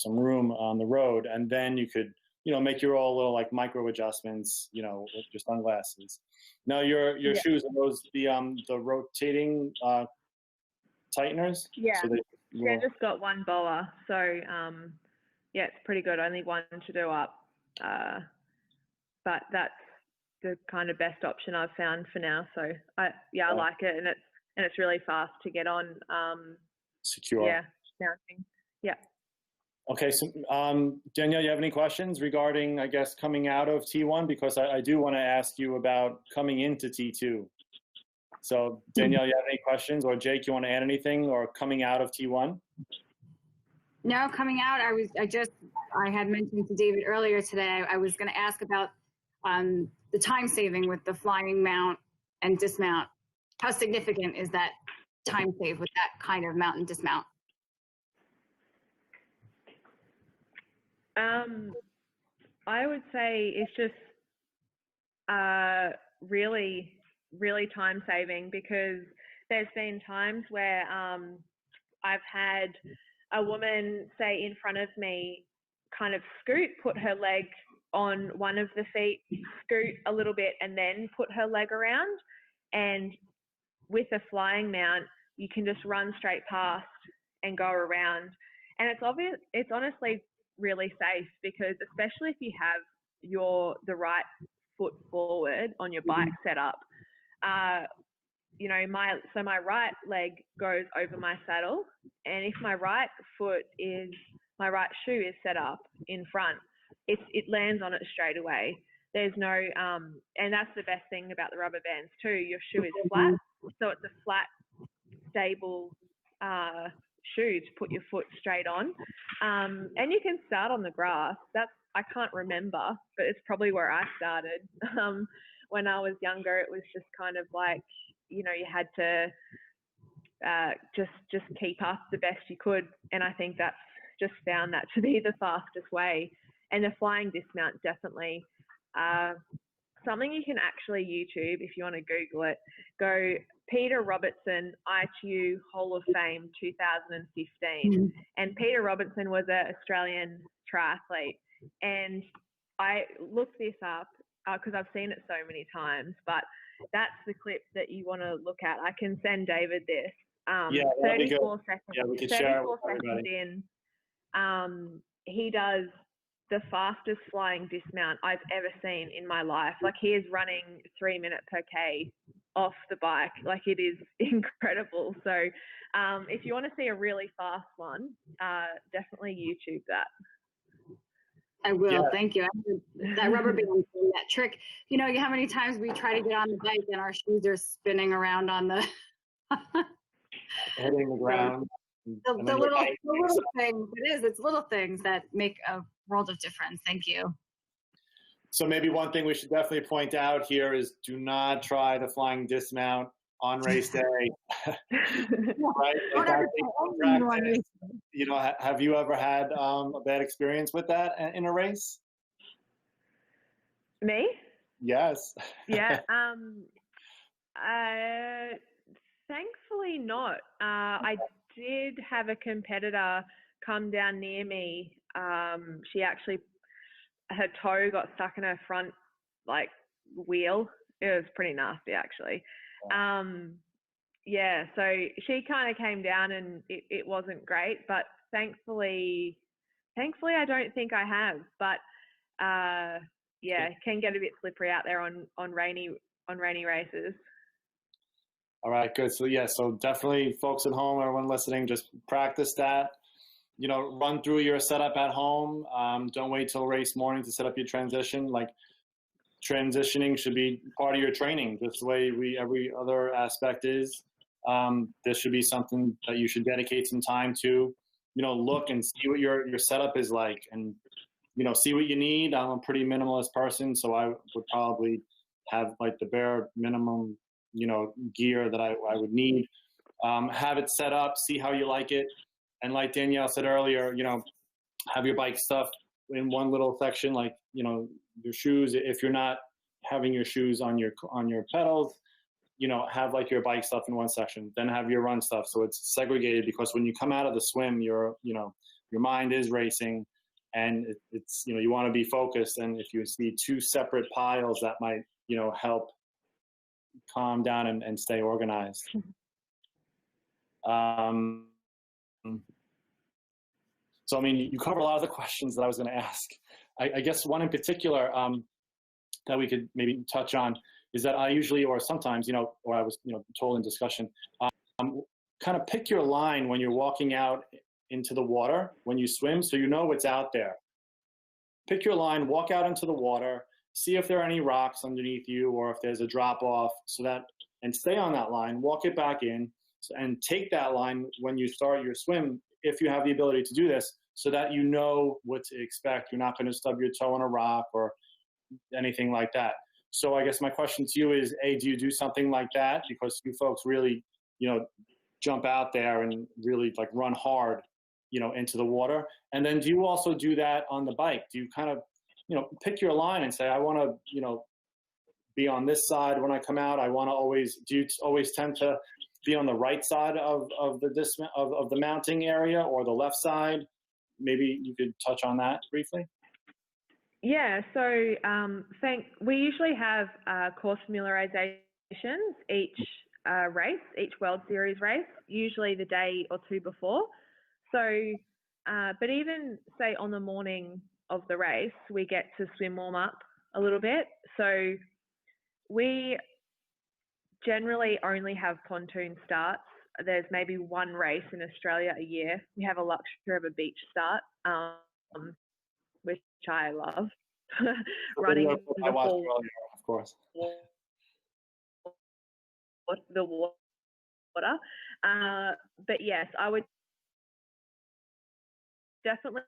Speaker 4: room on the road. And then you could, you know, make your own little like micro adjustments, you know, with your sunglasses. Now your shoes, are those the rotating tighteners? Yeah. So
Speaker 2: I just got one boa. So yeah, it's pretty good. Only one to do up. But that's the kind of best option I've found for now. So I like it, and it's really fast to get on.
Speaker 4: Secure.
Speaker 2: Yeah, mounting. Yeah.
Speaker 4: Okay, so Danielle, you have any questions regarding, I guess, coming out of T1? Because I do want to ask you about coming into T2. So Danielle, you have any questions? Or Jake, you want to add anything? Or coming out of T1?
Speaker 3: No, coming out, I had mentioned to David earlier today, I was going to ask about the time saving with the flying mount and dismount. How significant is that time save with that kind of mount and dismount?
Speaker 2: I would say it's just really, really time saving, because there's been times where I've had a woman, say, in front of me kind of scoot, put her leg on one of the feet, scoot a little bit, and then put her leg around. And with a flying mount, you can just run straight past and go around. And it's honestly really safe, because especially if you have the right foot forward on your bike setup, you know, my right leg goes over my saddle, and if my right shoe is set up in front, it lands on it straight away. There's no, and that's the best thing about the rubber bands too. Your shoe is flat, so it's a flat, stable shoe to put your foot straight on. And you can start on the grass. I can't remember, but it's probably where I started. When I was younger, it was just kind of like, you know, you had to just keep up the best you could. And I think that's just found that to be the fastest way. And the flying dismount, definitely. Something you can actually YouTube, if you want to Google it, go Peter Robertson ITU Hall of Fame 2015. And Peter Robertson was an Australian triathlete. And I looked this up because I've seen it so many times, but that's the clip that you want to look at. I can send David this. 34 seconds.
Speaker 4: Yeah, we can
Speaker 2: 34
Speaker 4: share it with
Speaker 2: seconds
Speaker 4: everybody.
Speaker 2: in, he does the fastest flying dismount I've ever seen in my life. Like, he is running 3 minutes per K off the bike. Like, it is incredible. So if you want to see a really fast one, definitely YouTube that.
Speaker 3: I will.
Speaker 4: Yeah.
Speaker 3: Thank you. That rubber band, that trick. You know how many times we try to get on the bike and our shoes are spinning around on the
Speaker 4: Hitting the ground.
Speaker 3: the little things. It's little things that make a world of difference. Thank you.
Speaker 4: So maybe one thing we should definitely point out here is do not try the flying dismount on race day. Right? You know, have you ever had a bad experience with that in a race?
Speaker 2: Me?
Speaker 4: Yes.
Speaker 2: Yeah. Thankfully not. I did have a competitor come down near me. She actually, her toe got stuck in her front wheel. It was pretty nasty, actually. Yeah, so she kind of came down and it wasn't great, but thankfully I don't think I have. But yeah, it can get a bit slippery out there on rainy races.
Speaker 4: All right, good. So yeah, so definitely folks at home, everyone listening, just practice that. You know, run through your setup at home. Don't wait till race morning to set up your transition. Like, transitioning should be part of your training, just the way every other aspect is. This should be something that you should dedicate some time to. You know, look and see what your setup is like, and you know, see what you need. I'm a pretty minimalist person, so I would probably have like the bare minimum, you know, gear that I would need. Have it set up, see how you like it, and like Danielle said earlier, you know, have your bike stuff in one little section, like, you know, your shoes. If you're not having your shoes on your pedals, you know, have like your bike stuff in one section, then have your run stuff. So it's segregated, because when you come out of the swim, your mind is racing, and it's, you know, you want to be focused. And if you see two separate piles, that might, you know, help calm down and stay organized. So, I mean, you covered a lot of the questions that I was going to ask. I guess one in particular that we could maybe touch on is that I usually, or sometimes, you know, or I was, you know, told in discussion, kind of pick your line when you're walking out into the water, when you swim, so you know what's out there. Pick your line, walk out into the water, see if there are any rocks underneath you, or if there's a drop off, and stay on that line, walk it back in, and take that line when you start your swim, if you have the ability to do this, so that you know what to expect. You're not going to stub your toe on a rock or anything like that. So I guess my question to you is, A, do you do something like that? Because you folks really, you know, jump out there and really like run hard. into the water? And then do you also do that on the bike? Do you kind of, pick your line and say, I want to, be on this side when I come out? Do you always tend to be on the right side of the mounting area or the left side? Maybe you could touch on that briefly.
Speaker 2: Yeah, so we usually have course familiarizations each race, each World Series race, usually the day or two before. So, but even say on the morning of the race, we get to swim warm up a little bit. So we generally only have pontoon starts. There's maybe one race in Australia a year. We have a luxury of a beach start, which I love. Running in the pool,
Speaker 4: of course.
Speaker 2: The water. But yes, I would definitely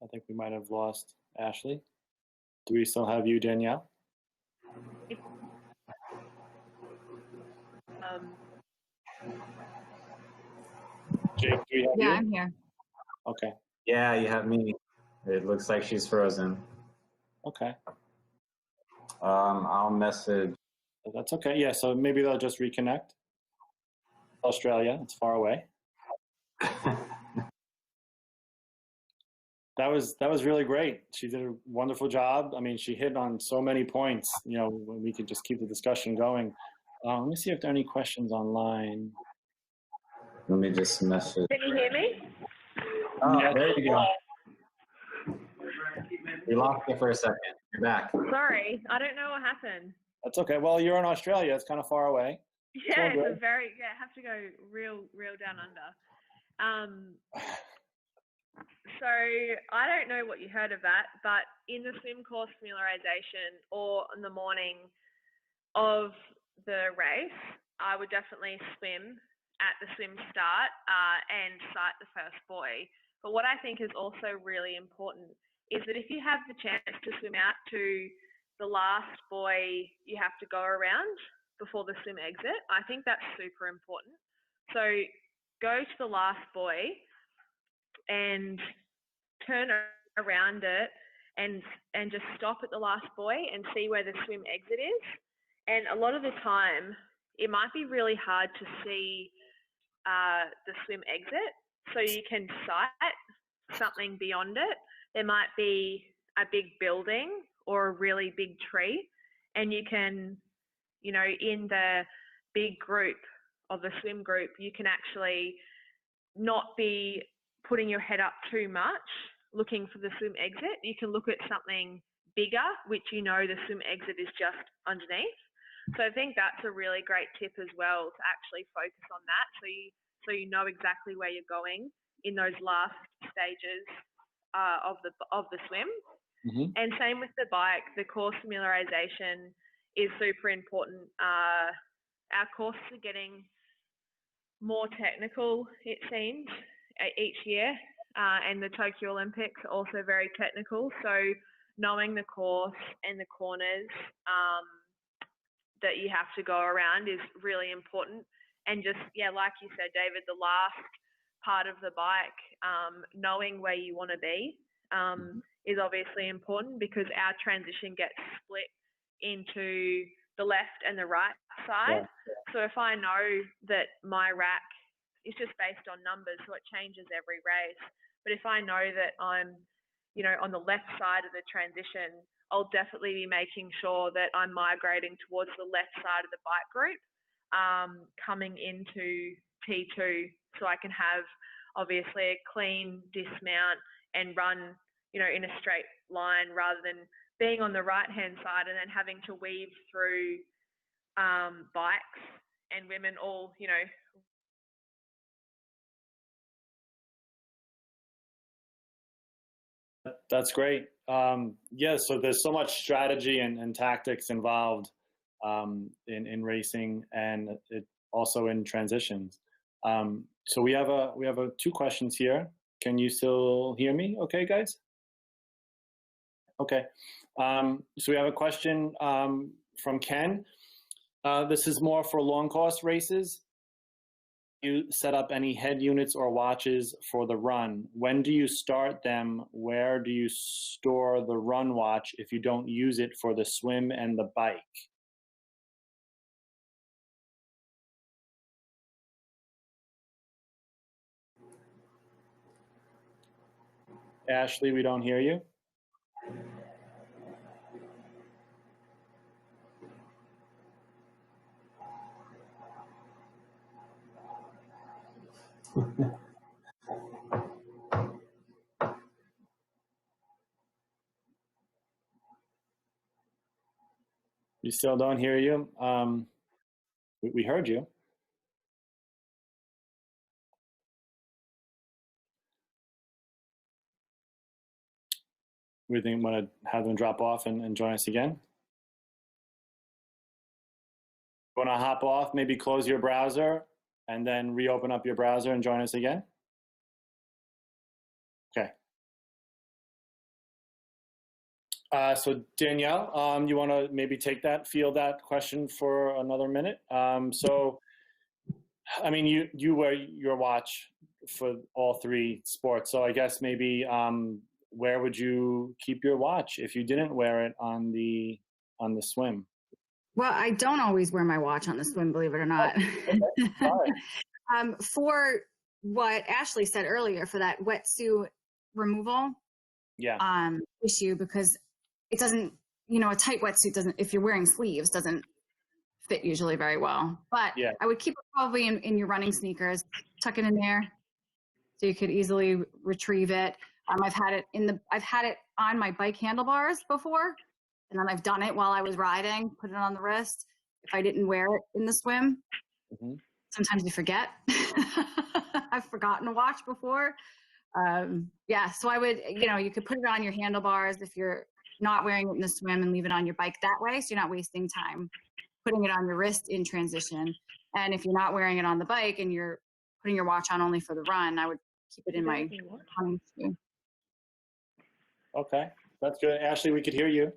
Speaker 4: I think we might have lost Ashleigh. Do we still have you, Danielle? Jake, do we have you?
Speaker 3: I'm here.
Speaker 4: Okay.
Speaker 1: Yeah, you have me. It looks like she's frozen.
Speaker 4: Okay.
Speaker 1: I'll message.
Speaker 4: That's okay. Yeah, so maybe they'll just reconnect. Australia, it's far away. That was really great. She did a wonderful job. I mean, she hit on so many points. We could just keep the discussion going. Let me see if there are any questions online.
Speaker 1: Let me just message.
Speaker 2: Can you hear me?
Speaker 1: Oh, there you go. We lost you for a second. You're back.
Speaker 2: Sorry, I don't know what happened.
Speaker 4: That's okay. Well, you're in Australia. It's kind of far away.
Speaker 2: Yeah, it's have to go real down under. So I don't know what you heard of that, but in the swim course familiarization or in the morning of the race, I would definitely swim at the swim start and sight the first buoy. But what I think is also really important is that if you have the chance to swim out to the last buoy you have to go around before the swim exit, I think that's super important. So go to the last buoy and turn around it and just stop at the last buoy and see where the swim exit is. And a lot of the time, it might be really hard to see the swim exit, so you can sight something beyond it. There might be a big building or a really big tree, and you can, in the big group of the swim group, you can actually not be putting your head up too much looking for the swim exit. You can look at something bigger, which the swim exit is just underneath. So I think that's a really great tip as well, to actually focus on that, so you know exactly where you're going in those last stages of the swim.
Speaker 4: Mm-hmm.
Speaker 2: And same with the bike, the course familiarization is super important. Our courses are getting more technical, it seems, each year, and the Tokyo Olympics are also very technical. So knowing the course and the corners that you have to go around is really important. And just, like you said, David, the last part of the bike, knowing where you want to be is obviously important, because our transition gets split into the left and the right side. Yeah. So if I know that my rack is just based on numbers, so it changes every race. But if I know that I'm, on the left side of the transition, I'll definitely be making sure that I'm migrating towards the left side of the bike group, coming into T2, so I can have obviously a clean dismount and run, in a straight line, rather than being on the right-hand side and then having to weave through bikes and women all,
Speaker 4: That's great. So there's so much strategy and tactics involved in racing, and it also in transitions. So we have two questions here. Can you still hear me? Okay, guys. Okay. So we have a question from Ken. This is more for long course races. You set up any head units or watches for the run? When do you start them? Where do you store the run watch if you don't use it for the swim and the bike? Ashleigh, we don't hear you. We still don't hear you. We heard you. We think want to have them drop off and join us again. Want to hop off, maybe close your browser and then reopen up your browser and join us again? Okay. So Danielle, you want to maybe field that question for another minute? So, I mean, you wear your watch for all three sports. So I guess maybe where would you keep your watch if you didn't wear it on the swim?
Speaker 3: Well, I don't always wear my watch on the swim, believe it or not.
Speaker 4: Oh, okay.
Speaker 3: For what Ashleigh said earlier, for that wetsuit removal issue, because it doesn't, a tight wetsuit doesn't, if you're wearing sleeves, doesn't fit usually very well. But yeah. I would keep it probably in your running sneakers, tuck it in there so you could easily retrieve it. I've had it on my bike handlebars before. And then I've done it while I was riding, put it on the wrist. If I didn't wear it in the swim, sometimes you forget. I've forgotten a watch before. So I would, you could put it on your handlebars if you're not wearing it in the swim and leave it on your bike that way. So you're not wasting time putting it on your wrist in transition. And if you're not wearing it on the bike and you're putting your watch on only for the run, I would keep it in my running shoe.
Speaker 4: Okay, that's good. Ashleigh, we could hear you.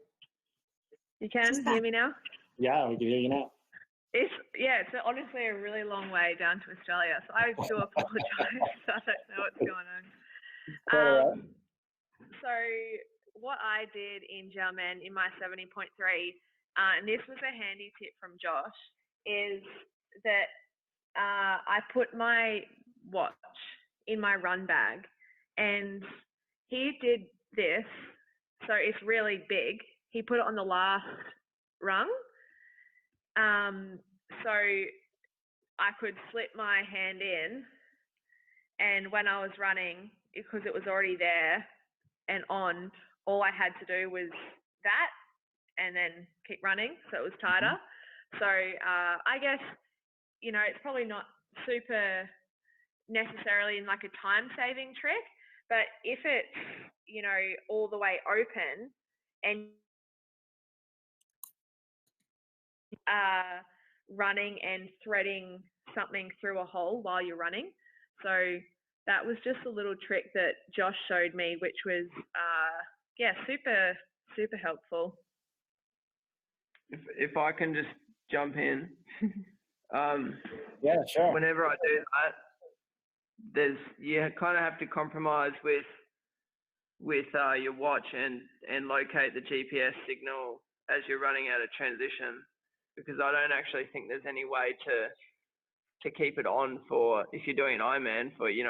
Speaker 2: You can hear me now?
Speaker 4: Yeah, we can hear you now.
Speaker 2: It's honestly a really long way down to Australia, so I do apologise. I don't know what's going on. So what I did in Jarman in my 70.3, and this was a handy tip from Josh, is that I put my watch in my run bag, and he did this, so it's really big. He put it on the last rung, so I could slip my hand in, and when I was running, because it was already there and on, all I had to do was that and then keep running, so it was tighter. So I guess, it's probably not super necessarily in like a time-saving trick, but if it's, all the way open and running and threading something through a hole while you're running. So that was just a little trick that Josh showed me, which was, super, super helpful.
Speaker 5: If I can just jump in.
Speaker 4: Yeah, sure.
Speaker 5: Whenever I do that, you kind of have to compromise with your watch and locate the GPS signal as you're running out of transition, because I don't actually think there's any way to keep it on for, if you're doing an Ironman for 6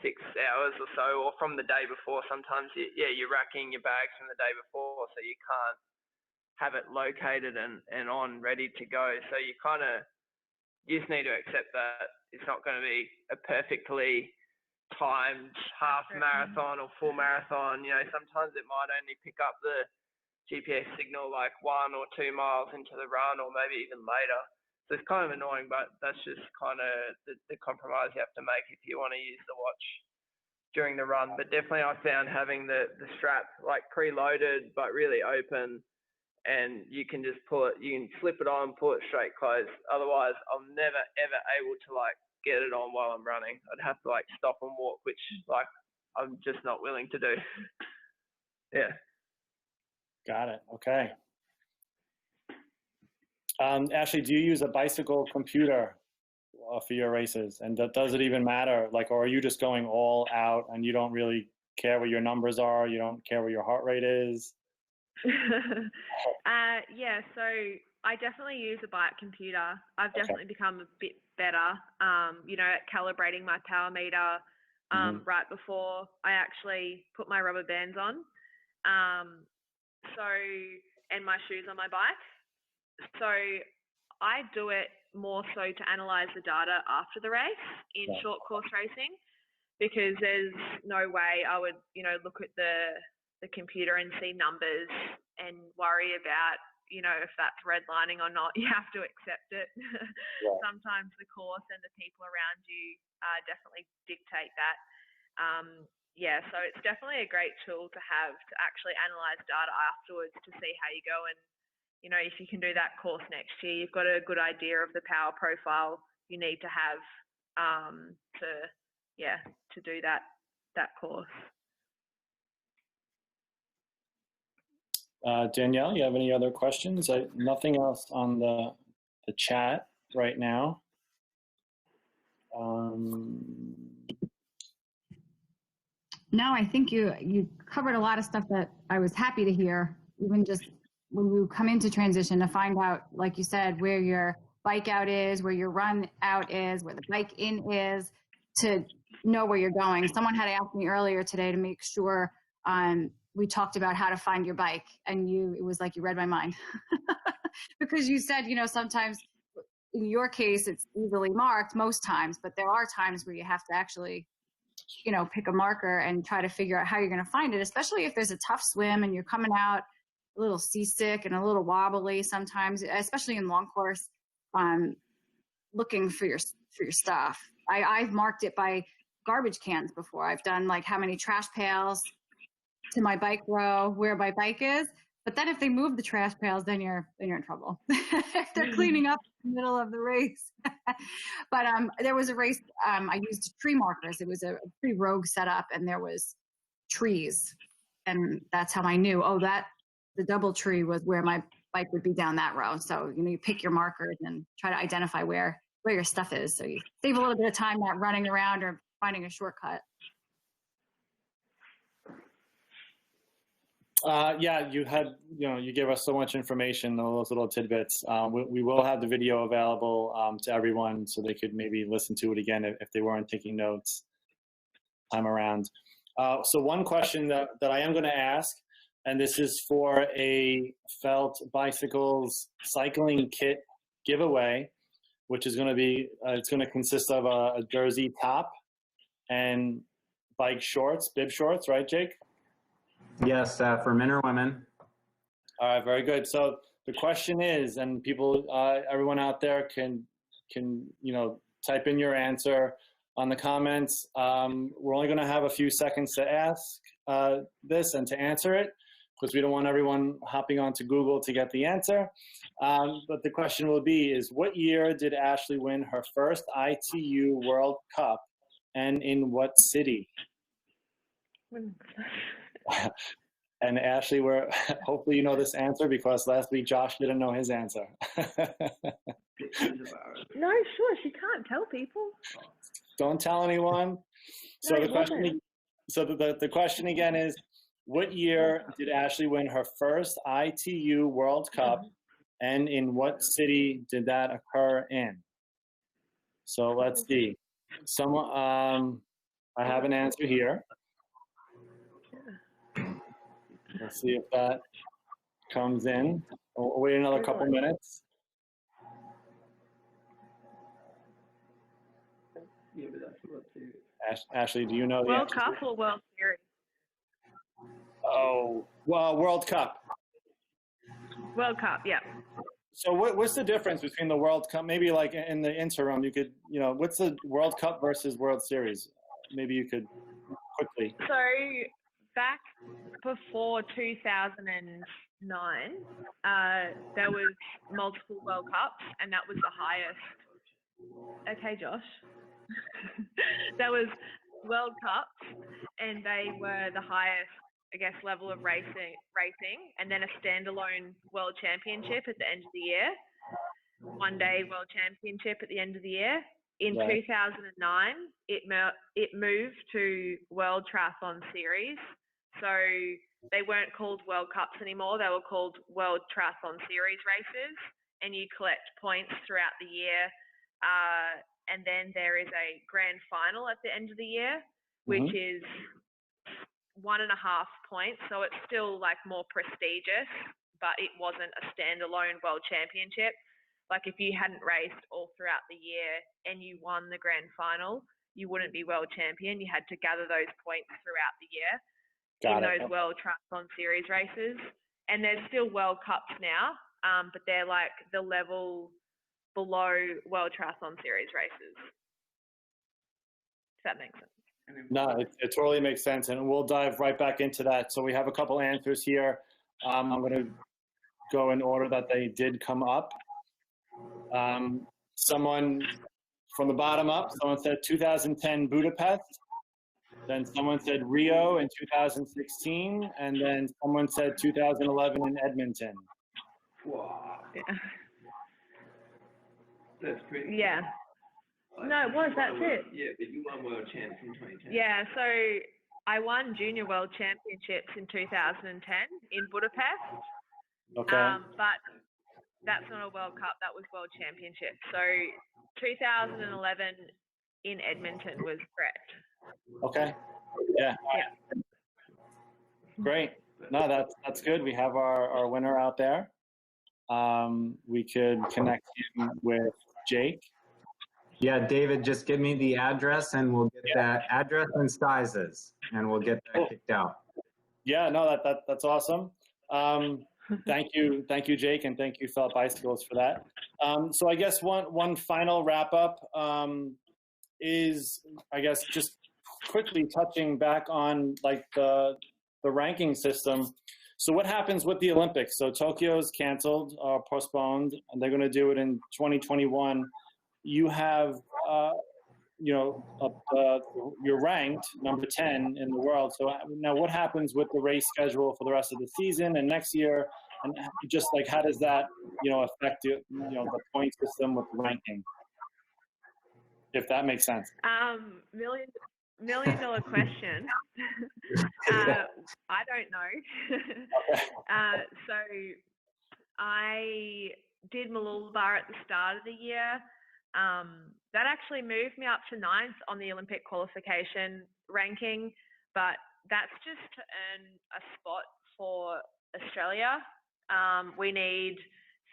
Speaker 5: hours or so, or from the day before. Sometimes you're racking your bags from the day before, so you can't have it located and on ready to go. So you just need to accept that it's not going to be a perfectly timed half marathon or full marathon. Sometimes it might only pick up the GPS signal like 1 or 2 miles into the run, or maybe even later. So it's kind of annoying, but that's just kind of the compromise you have to make if you want to use the watch during the run. But definitely I found having the strap like preloaded but really open and you can just you can flip it on, pull it straight close. Otherwise, I'm never ever able to like get it on while I'm running. I'd have to like stop and walk, which like I'm just not willing to do. Yeah.
Speaker 4: Got it. Okay. Ashleigh, do you use a bicycle computer for your races? And does it even matter? Like, or are you just going all out and you don't really care what your numbers are? You don't care what your heart rate is?
Speaker 2: Yeah, so I definitely use a bike computer. I've definitely become a bit better, you know, at calibrating my power meter right before I actually put my rubber bands on. And my shoes on my bike. So I do it more so to analyze the data after the race in short course racing, because there's no way I would, you know, look at the computer and see numbers and worry about, you know, if that's redlining or not. You have to accept it. Sometimes the course and the people around you definitely dictate that. Yeah, so it's definitely a great tool to have to actually analyze data afterwards to see how you go. And, you know, if you can do that course next year, you've got a good idea of the power profile you need to have to do that course.
Speaker 4: Danielle, you have any other questions? Nothing else on the chat right now.
Speaker 3: No, I think you covered a lot of stuff that I was happy to hear, even just when you come into transition to find out, like you said, where your bike out is, where your run out is, where the bike in is, to know where you're going. Someone had asked me earlier today to make sure we talked about how to find your bike, and it was like you read my mind. Because you said, you know, sometimes in your case, it's easily marked most times, but there are times where you have to actually, you know, pick a marker and try to figure out how you're going to find it, especially if there's a tough swim and you're coming out a little seasick and a little wobbly sometimes, especially in long course, looking for your stuff. I've marked it by garbage cans before. I've done like how many trash pails to my bike row, where my bike is. But then if they move the trash pails, then you're in trouble. If they're cleaning up in the middle of the race. But there was a race, I used tree markers. It was a pretty rogue setup, and there was trees. And that's how I knew, the double tree was where my bike would be down that row. So, you know, you pick your markers and try to identify where your stuff is. So you save a little bit of time not running around or finding a shortcut.
Speaker 4: Yeah, you gave us so much information, all those little tidbits. We will have the video available to everyone so they could maybe listen to it again if they weren't taking notes time around. So one question that I am going to ask, and this is for a Felt Bicycles cycling kit giveaway, which is going to be, it's going to consist of a jersey top and bike shorts, bib shorts, right, Jake?
Speaker 1: Yes, for men or women.
Speaker 4: All right, very good. So the question is, and people, everyone out there can type in your answer on the comments. We're only going to have a few seconds to ask this and to answer it, because we don't want everyone hopping onto Google to get the answer. But the question will be is, what year did Ashleigh win her first ITU World Cup, and in what city? And Ashleigh, hopefully you know this answer, because last week Josh didn't know his answer.
Speaker 2: No, sure, she can't tell people.
Speaker 4: Don't tell anyone. So
Speaker 2: No,
Speaker 4: the question again is, what year did Ashleigh win her first ITU World Cup, and in what city did that occur in? So let's see. I have an answer here. Let's see if that comes in. We'll wait another couple minutes. Ashleigh, do you know the
Speaker 2: World
Speaker 4: answer?
Speaker 2: Cup or World Series?
Speaker 4: Oh, well, World Cup.
Speaker 2: World Cup, yeah.
Speaker 4: So what's the difference between the World Cup? Maybe like in the interim, you could, what's the World Cup versus World Series? Maybe you could quickly.
Speaker 2: So back before 2009, there was multiple World Cups, and that was the highest. Okay, Josh. There was World Cups, and they were the highest, I guess, level of racing, and then a standalone World Championship at the end of the year, one-day World Championship at the end of the year. In 2009, it moved to World Triathlon Series, so they weren't called World Cups anymore. They were called World Triathlon Series races, and you collect points throughout the year. And then there is a grand final at the end of the year, which is 1.5 points. So it's still like more prestigious, but it wasn't a standalone world championship. Like if you hadn't raced all throughout the year and you won the grand final, you wouldn't be world champion. You had to gather those points throughout the year in those World Triathlon Series races. And there's still World Cups now, but they're like the level below World Triathlon Series races. If that makes sense.
Speaker 4: No, it totally makes sense, and we'll dive right back into that. So we have a couple answers here. I'm going to go in order that they did come up. Someone from the bottom up, someone said 2010 Budapest. Then someone said Rio in 2016, and then someone said 2011 in Edmonton.
Speaker 5: Wow.
Speaker 2: Yeah.
Speaker 5: That's pretty.
Speaker 2: Yeah. No, it was. That's it.
Speaker 5: Yeah, but you won world champs in 2010.
Speaker 2: Yeah, so I won junior world championships in 2010 in Budapest.
Speaker 4: Okay.
Speaker 2: But that's not a World Cup. That was World Championship. So 2011 in Edmonton was correct.
Speaker 4: Okay. Yeah.
Speaker 2: Yeah.
Speaker 4: Great. No, that's good. We have our winner out there. We could connect him with Jake.
Speaker 1: Yeah, David, just give me the address and we'll get that address and sizes, and we'll get that kicked out.
Speaker 4: Yeah, no, that's awesome. Thank you, Jake, and thank you, Felt Bicycles, for that. So I guess one final wrap up is, I guess, just quickly touching back on like the ranking system. So what happens with the Olympics? So Tokyo's canceled or postponed, and they're going to do it in 2021. You have, you're ranked number 10 in the world. So now what happens with the race schedule for the rest of the season and next year? And just like, how does that, affect, the point system with the ranking? If that makes sense.
Speaker 2: Million dollar question. I don't know. So I did Mooloolaba at the start of the year. That actually moved me up to 9th on the Olympic qualification ranking, but that's just to earn a spot for Australia. We need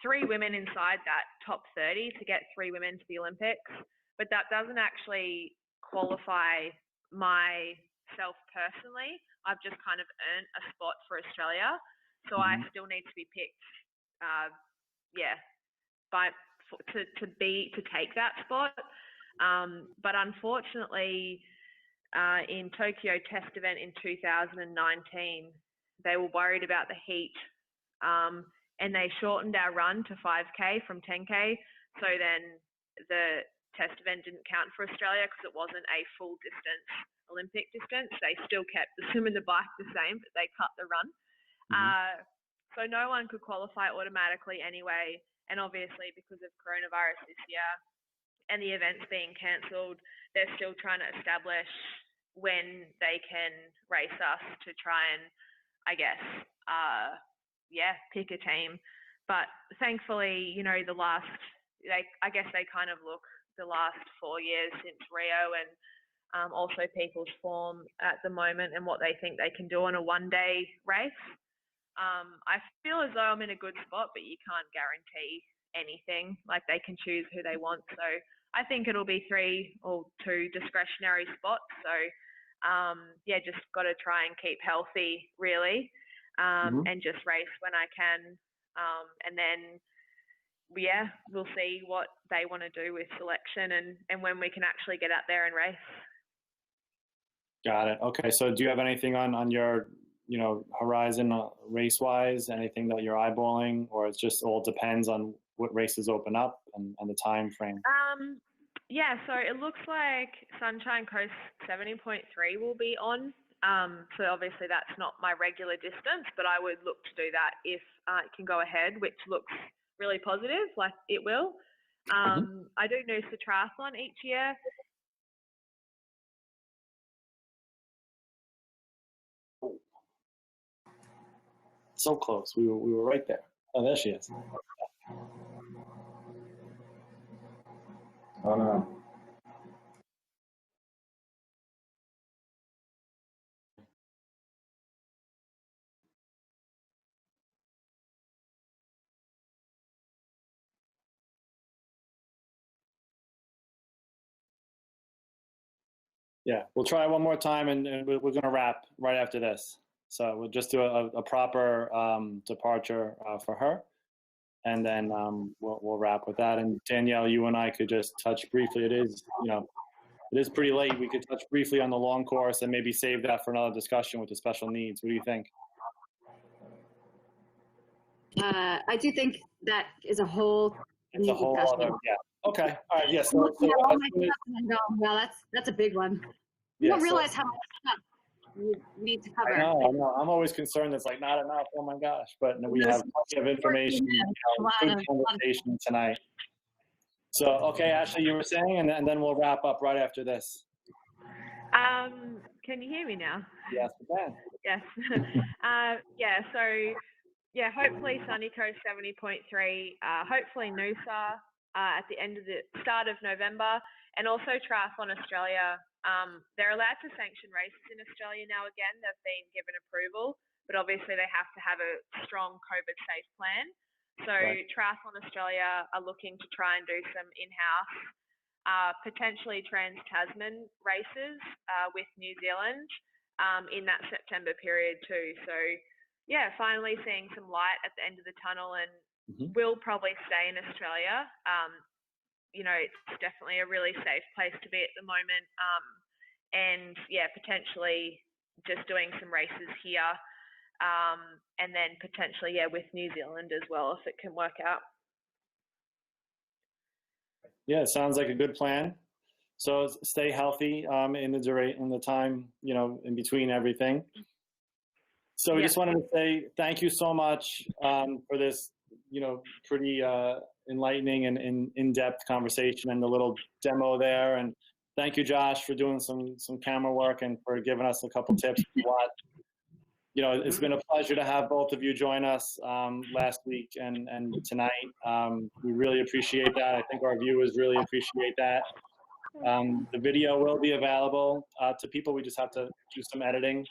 Speaker 2: 3 women inside that top 30 to get 3 women to the Olympics, but that doesn't actually qualify myself personally. I've just kind of earned a spot for Australia, so I still need to be picked. To take that spot. But unfortunately, in Tokyo test event in 2019, they were worried about the heat, and they shortened our run to 5K from 10K. So then the test event didn't count for Australia because it wasn't a full distance Olympic distance. They still kept the swim and the bike the same, but they cut the run. So no one could qualify automatically anyway. And obviously because of coronavirus this year and the events being cancelled, they're still trying to establish when they can race us to try and, I guess, pick a team. But thankfully, I guess they kind of look the last 4 years since Rio and also people's form at the moment and what they think they can do on a one-day race. I feel as though I'm in a good spot, but you can't guarantee anything. Like they can choose who they want. So I think it'll be 3 or 2 discretionary spots. So just got to try and keep healthy really, and just race when I can. And then, we'll see what they want to do with selection and when we can actually get out there and race.
Speaker 4: Got it. Okay. So do you have anything on your horizon race-wise? Anything that you're eyeballing, or it just all depends on what races open up and the time frame?
Speaker 2: Yeah, so it looks like Sunshine Coast 70.3 will be on. So obviously that's not my regular distance, but I would look to do that if it can go ahead, which looks really positive, like it will. I do Noosa Triathlon each year.
Speaker 4: So close. We were right there. Oh, there she is.
Speaker 1: Oh no.
Speaker 4: Yeah, we'll try one more time, and we're going to wrap right after this. So we'll just do a proper departure for her, and then we'll wrap with that. And Danielle, you and I could just touch briefly. It is pretty late. We could touch briefly on the long course and maybe save that for another discussion with the special needs. What do you think?
Speaker 3: I do think that is a whole
Speaker 4: It's a whole
Speaker 3: discussion.
Speaker 4: other, yeah. Okay, all right, yes.
Speaker 3: I'm looking at all my stuff and I'm going, well, that's a big one. You don't realize how much stuff you need to cover.
Speaker 4: I know. I'm always concerned it's like not enough. Oh my gosh. But we have plenty of information, good conversation tonight. So, okay, Ashleigh, you were saying, and then we'll wrap up right after this.
Speaker 2: Can you hear me now?
Speaker 4: Yes, we can.
Speaker 2: Yes. Yeah, so yeah, hopefully Sunny Coast 70.3, hopefully Noosa at the start of November, and also Triathlon Australia. They're allowed to sanction races in Australia now again. They've been given approval, but obviously they have to have a strong COVID safe plan. So right. Triathlon Australia are looking to try and do some in-house, potentially trans-Tasman races with New Zealand in that September period too. So yeah, finally seeing some light at the end of the tunnel, and we'll probably stay in Australia. It's definitely a really safe place to be at the moment. And yeah, potentially just doing some races here. And then potentially, yeah, with New Zealand as well, if it can work out.
Speaker 4: Yeah, it sounds like a good plan. So stay healthy in the time, in between everything. So we just wanted to say thank you so much for this, pretty enlightening and in-depth conversation and the little demo there. And thank you, Josh, for doing some camera work and for giving us a couple tips. It's been a pleasure to have both of you join us last week and tonight. We really appreciate that. I think our viewers really appreciate that. The video will be available to people. We just have to do some editing.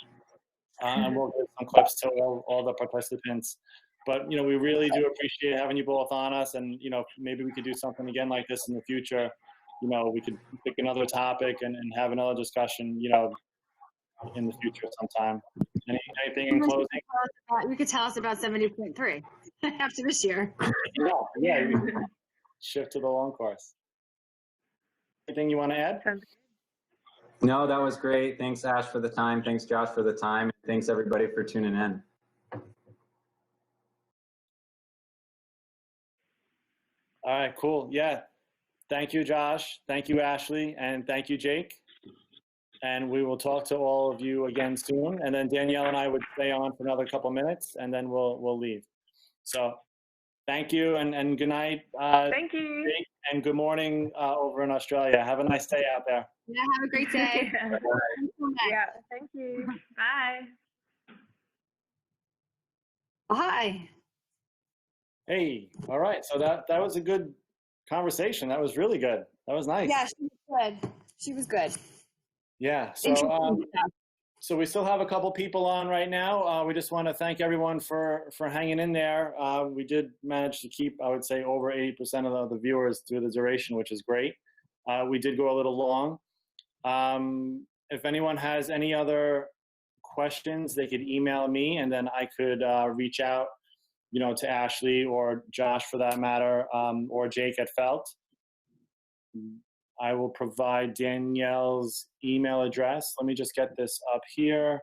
Speaker 4: And we'll give some clips to all the participants. But, we really do appreciate having you both on us. And, maybe we could do something again like this in the future. We could pick another topic and have another discussion, in the future sometime. Anything in closing?
Speaker 3: You could tell us about 70.3 after this year.
Speaker 4: Yeah. Shift to the long course. Anything you want to add?
Speaker 1: No, that was great. Thanks, Ash, for the time. Thanks, Josh, for the time. Thanks, everybody, for tuning in.
Speaker 4: All right, cool. Yeah. Thank you, Josh. Thank you, Ashleigh. And thank you, Jake. And we will talk to all of you again soon. And then Danielle and I would stay on for another couple minutes, and then we'll leave. So thank you, and good night.
Speaker 2: Thank you.
Speaker 4: Jake, and good morning over in Australia. Have a nice day out there.
Speaker 3: Yeah, have a great day.
Speaker 2: Yeah, thank you. Bye.
Speaker 3: Hi.
Speaker 4: Hey, all right. So that was a good conversation. That was really good. That was nice.
Speaker 3: Yeah, she was good. She was good.
Speaker 4: Yeah. So we still have a couple people on right now. We just want to thank everyone for hanging in there. We did manage to keep, I would say, over 80% of the viewers through the duration, which is great. We did go a little long. If anyone has any other questions, they could email me, and then I could reach out, to Ashleigh or Josh for that matter, or Jake at Felt. I will provide Danielle's email address. Let me just get this up here.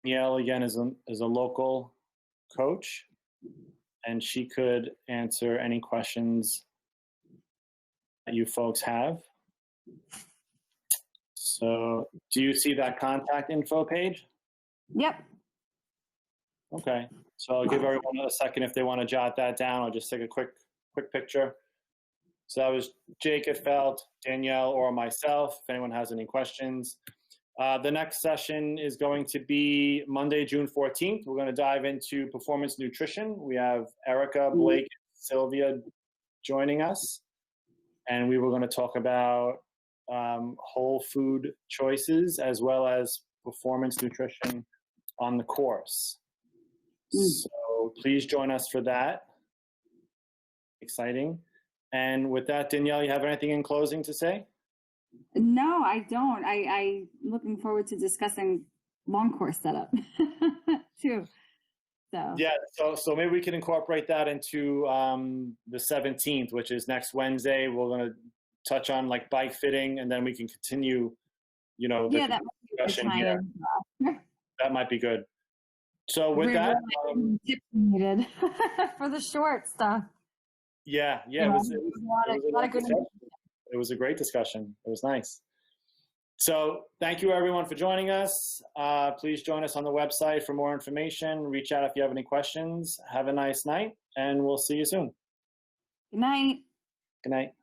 Speaker 4: Danielle, again, is a local coach, and she could answer any questions that you folks have. So do you see that contact info page?
Speaker 3: Yep.
Speaker 4: Okay, so I'll give everyone a second if they want to jot that down. I'll just take a quick picture. So that was Jacob Felt, Danielle, or myself, if anyone has any questions. The next session is going to be Monday, June 14th. We're going to dive into performance nutrition. We have Erica, Blake, Sylvia joining us. And we were going to talk about whole food choices as well as performance nutrition on the course. So please join us for that. Exciting. And with that, Danielle, you have anything in closing to say?
Speaker 3: No, I don't. I'm looking forward to discussing long course setup too. So
Speaker 4: yeah, so maybe we can incorporate that into the 17th, which is next Wednesday. We're going to touch on like bike fitting, and then we can continue, you know, the discussion here. That might be good. So with that,
Speaker 3: tips needed for the short stuff.
Speaker 4: Yeah, it was a great discussion. It was nice. So thank you everyone for joining us. Please join us on the website for more information. Reach out if you have any questions. Have a nice night, and we'll see you soon.
Speaker 3: Good night.
Speaker 4: Good night.